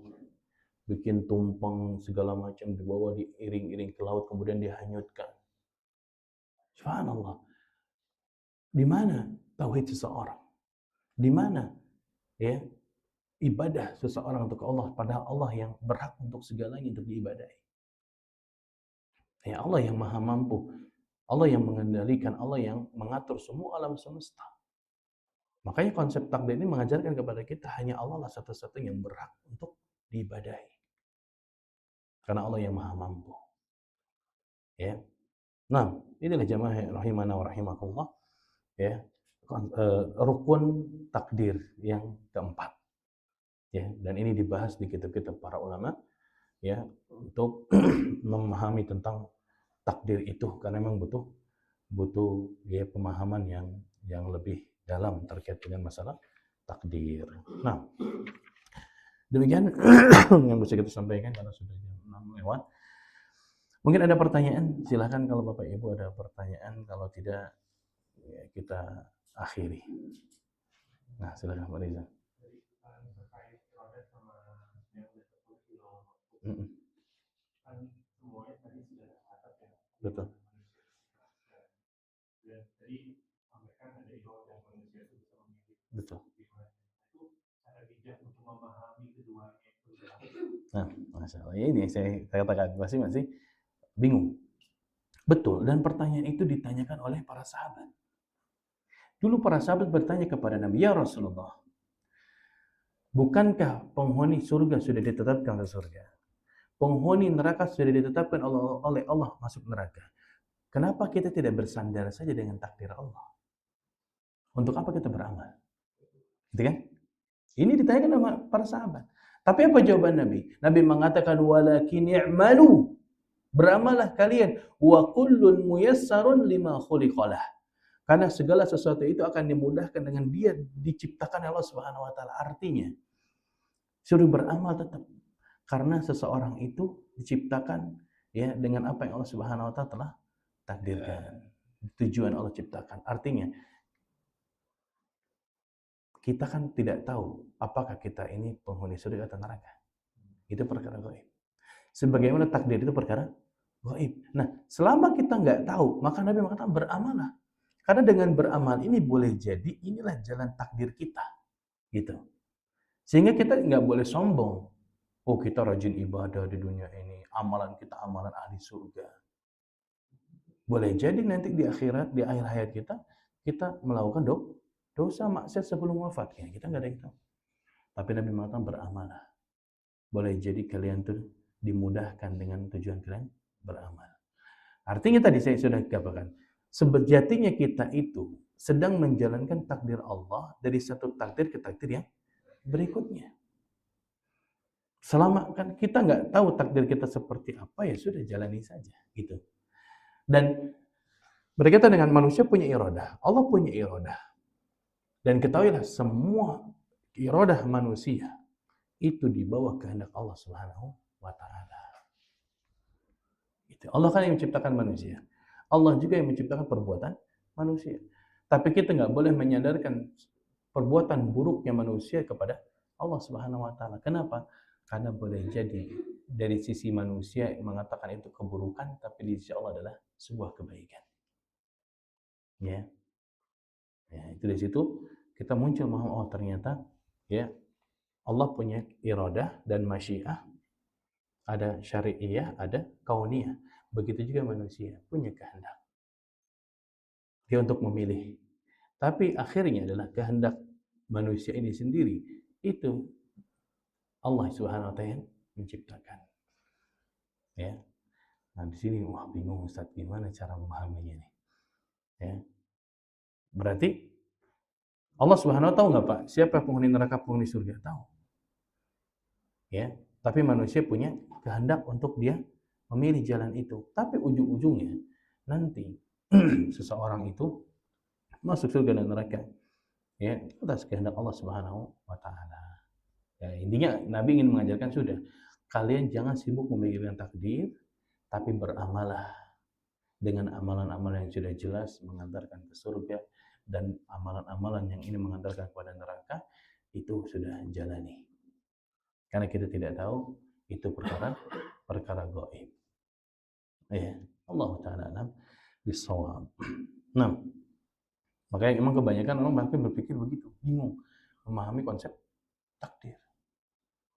bikin tumpeng segala macam dibawa diiring-iring ke laut kemudian dihanyutkan. Subhanallah. Di mana tauhid seseorang? Di mana ya ibadah seseorang untuk Allah, padahal Allah yang berhak untuk segalanya untuk diibadahi. Ya, Allah yang maha mampu. Allah yang mengendalikan, Allah yang mengatur semua alam semesta. Makanya konsep takdir ini mengajarkan kepada kita hanya Allah lah satu-satunya yang berhak untuk diibadahi. Karena Allah yang maha mampu. Ya. Nah, inilah jamaah rahimana wa rahimakumullah, ya. Rukun takdir yang keempat. Ya, dan ini dibahas di kitab-kitab para ulama, ya, untuk memahami tentang takdir itu, karena memang butuh ya pemahaman yang lebih dalam terkait dengan masalah takdir. Nah, demikian yang bisa kita sampaikan karena sudah jam 6 lewat. Mungkin ada pertanyaan, silahkan kalau Bapak Ibu ada pertanyaan, kalau tidak ya kita akhiri. Nah, silahkan Pak Riza. Betul. Betul. Nah, masalah ini saya katakan masih bingung. Betul, dan pertanyaan itu ditanyakan oleh para sahabat. Dulu para sahabat bertanya kepada Nabi, ya Rasulullah, bukankah penghuni surga sudah ditetapkan ke surga? Penghuni neraka sudah ditetapkan oleh Allah masuk neraka. Kenapa kita tidak bersandar saja dengan takdir Allah? Untuk apa kita beramal? Gitu kan? Ini ditanyakan sama para sahabat. Tapi apa jawaban Nabi? Nabi mengatakan, walakin i'malu. Beramalah kalian. Wa kullun muyassarun lima khuliqalah. Karena segala sesuatu itu akan dimudahkan dengan dia diciptakan Allah Subhanahu wa taala. Artinya, suruh beramal tetap. Karena seseorang itu diciptakan ya dengan apa yang Allah Subhanahu wa taala telah takdirkan. Tujuan Allah ciptakan. Artinya, kita kan tidak tahu apakah kita ini penghuni surga atau neraka. Itu perkara gaib. Sebagaimana takdir itu perkara gaib. Nah, selama kita nggak tahu, maka Nabi mengatakan beramalah. Karena dengan beramal ini boleh jadi inilah jalan takdir kita. Gitu. Sehingga kita nggak boleh sombong. Oh, kita rajin ibadah di dunia ini, amalan kita amalan ahli surga. Boleh jadi nanti di akhirat, di akhir hayat kita melakukan dosa maksiat sebelum wafat. Ya, kita nggak ada yang tahu. Tapi Nabi mengatakan beramalah. Boleh jadi kalian tuh dimudahkan dengan tujuan kalian beramal. Artinya tadi saya sudah katakan, sejatinya kita itu sedang menjalankan takdir Allah dari satu takdir ke takdir yang berikutnya. Selama kan kita nggak tahu takdir kita seperti apa, ya sudah jalani saja gitu. Dan berkaitan dengan manusia punya iradah, Allah punya iradah. Dan ketahuilah semua iradah manusia itu di bawah kehendak Allah Subhanahu wa taala. Itu Allah kan yang menciptakan manusia. Allah juga yang menciptakan perbuatan manusia. Tapi kita nggak boleh menyandarkan perbuatan buruknya manusia kepada Allah Subhanahu wa taala. Kenapa? Karena boleh jadi dari sisi manusia mengatakan itu keburukan, tapi di sisi Allah adalah sebuah kebaikan. Ya. Ya, itu di situ kita muncul memahami, oh ternyata ya Allah punya iradah dan masyiah, ada syari'iyah, ada kauniyah. Begitu juga manusia punya kehendak. Dia untuk memilih. Tapi akhirnya adalah kehendak manusia ini sendiri itu Allah Subhanahu wa taala yang menciptakan. Ya. Nah, di sini wah bingung Ustaz, gimana cara memahaminya nih? Ya. Berarti Allah Subhanahu wa taala tahu nggak Pak, siapa penghuni neraka, penghuni surga? Tahu. Ya, tapi manusia punya kehendak untuk dia memilih jalan itu. Tapi ujung-ujungnya nanti seseorang itu masuk surga dan neraka. Ya, atas kehendak Allah Subhanahu wa taala. Ya, intinya Nabi ingin mengajarkan sudah, kalian jangan sibuk memikirkan takdir, tapi beramalah dengan amalan-amalan yang sudah jelas mengantarkan ke surga, dan amalan-amalan yang ini mengantarkan kepada neraka itu sudah jalani. Karena kita tidak tahu itu perkara gaib. Ya, Allah taala alam bisawab. Nah, makanya memang kebanyakan orang bahkan berpikir begitu, bingung memahami konsep takdir.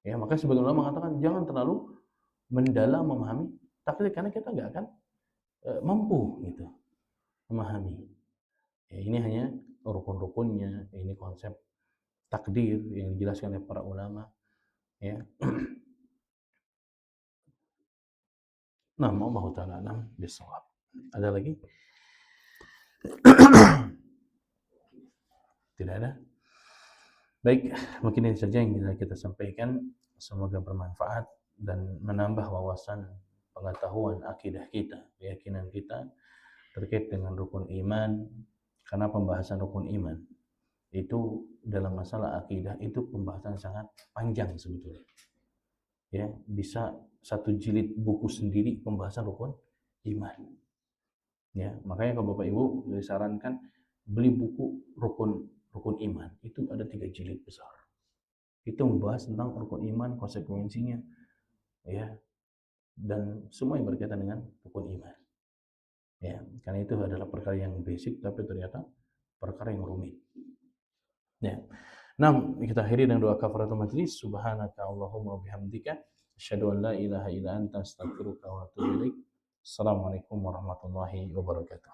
Ya, maka sebagian ulama mengatakan jangan terlalu mendalam memahami takdir karena kita nggak akan mampu gitu memahami. Ya, ini hanya rukun-rukunnya, ini konsep takdir yang dijelaskan oleh para ulama. Ya. Nah, Allah taala alam bisawab. Ada lagi? Tidak ada. Baik, mungkin ini saja yang bisa kita sampaikan. Semoga bermanfaat dan menambah wawasan pengetahuan akidah kita, keyakinan kita terkait dengan rukun iman. Karena pembahasan rukun iman itu dalam masalah akidah itu pembahasan sangat panjang sebetulnya. Ya, bisa satu jilid buku sendiri pembahasan rukun iman. Ya, makanya kalau Bapak Ibu disarankan beli buku rukun iman. Itu ada 3 jilid besar. Itu membahas tentang rukun iman, konsekuensinya, ya, dan semua yang berkaitan dengan rukun iman. Ya, karena itu adalah perkara yang basic tapi ternyata perkara yang rumit. Ya. Nah, kita akhiri dengan doa kafaratul majlis. Subhanaka Allahumma bihamdika asyhadu an la ilaha illa anta astaghfiruka wa atubu ilaik. Assalamualaikum warahmatullahi wabarakatuh.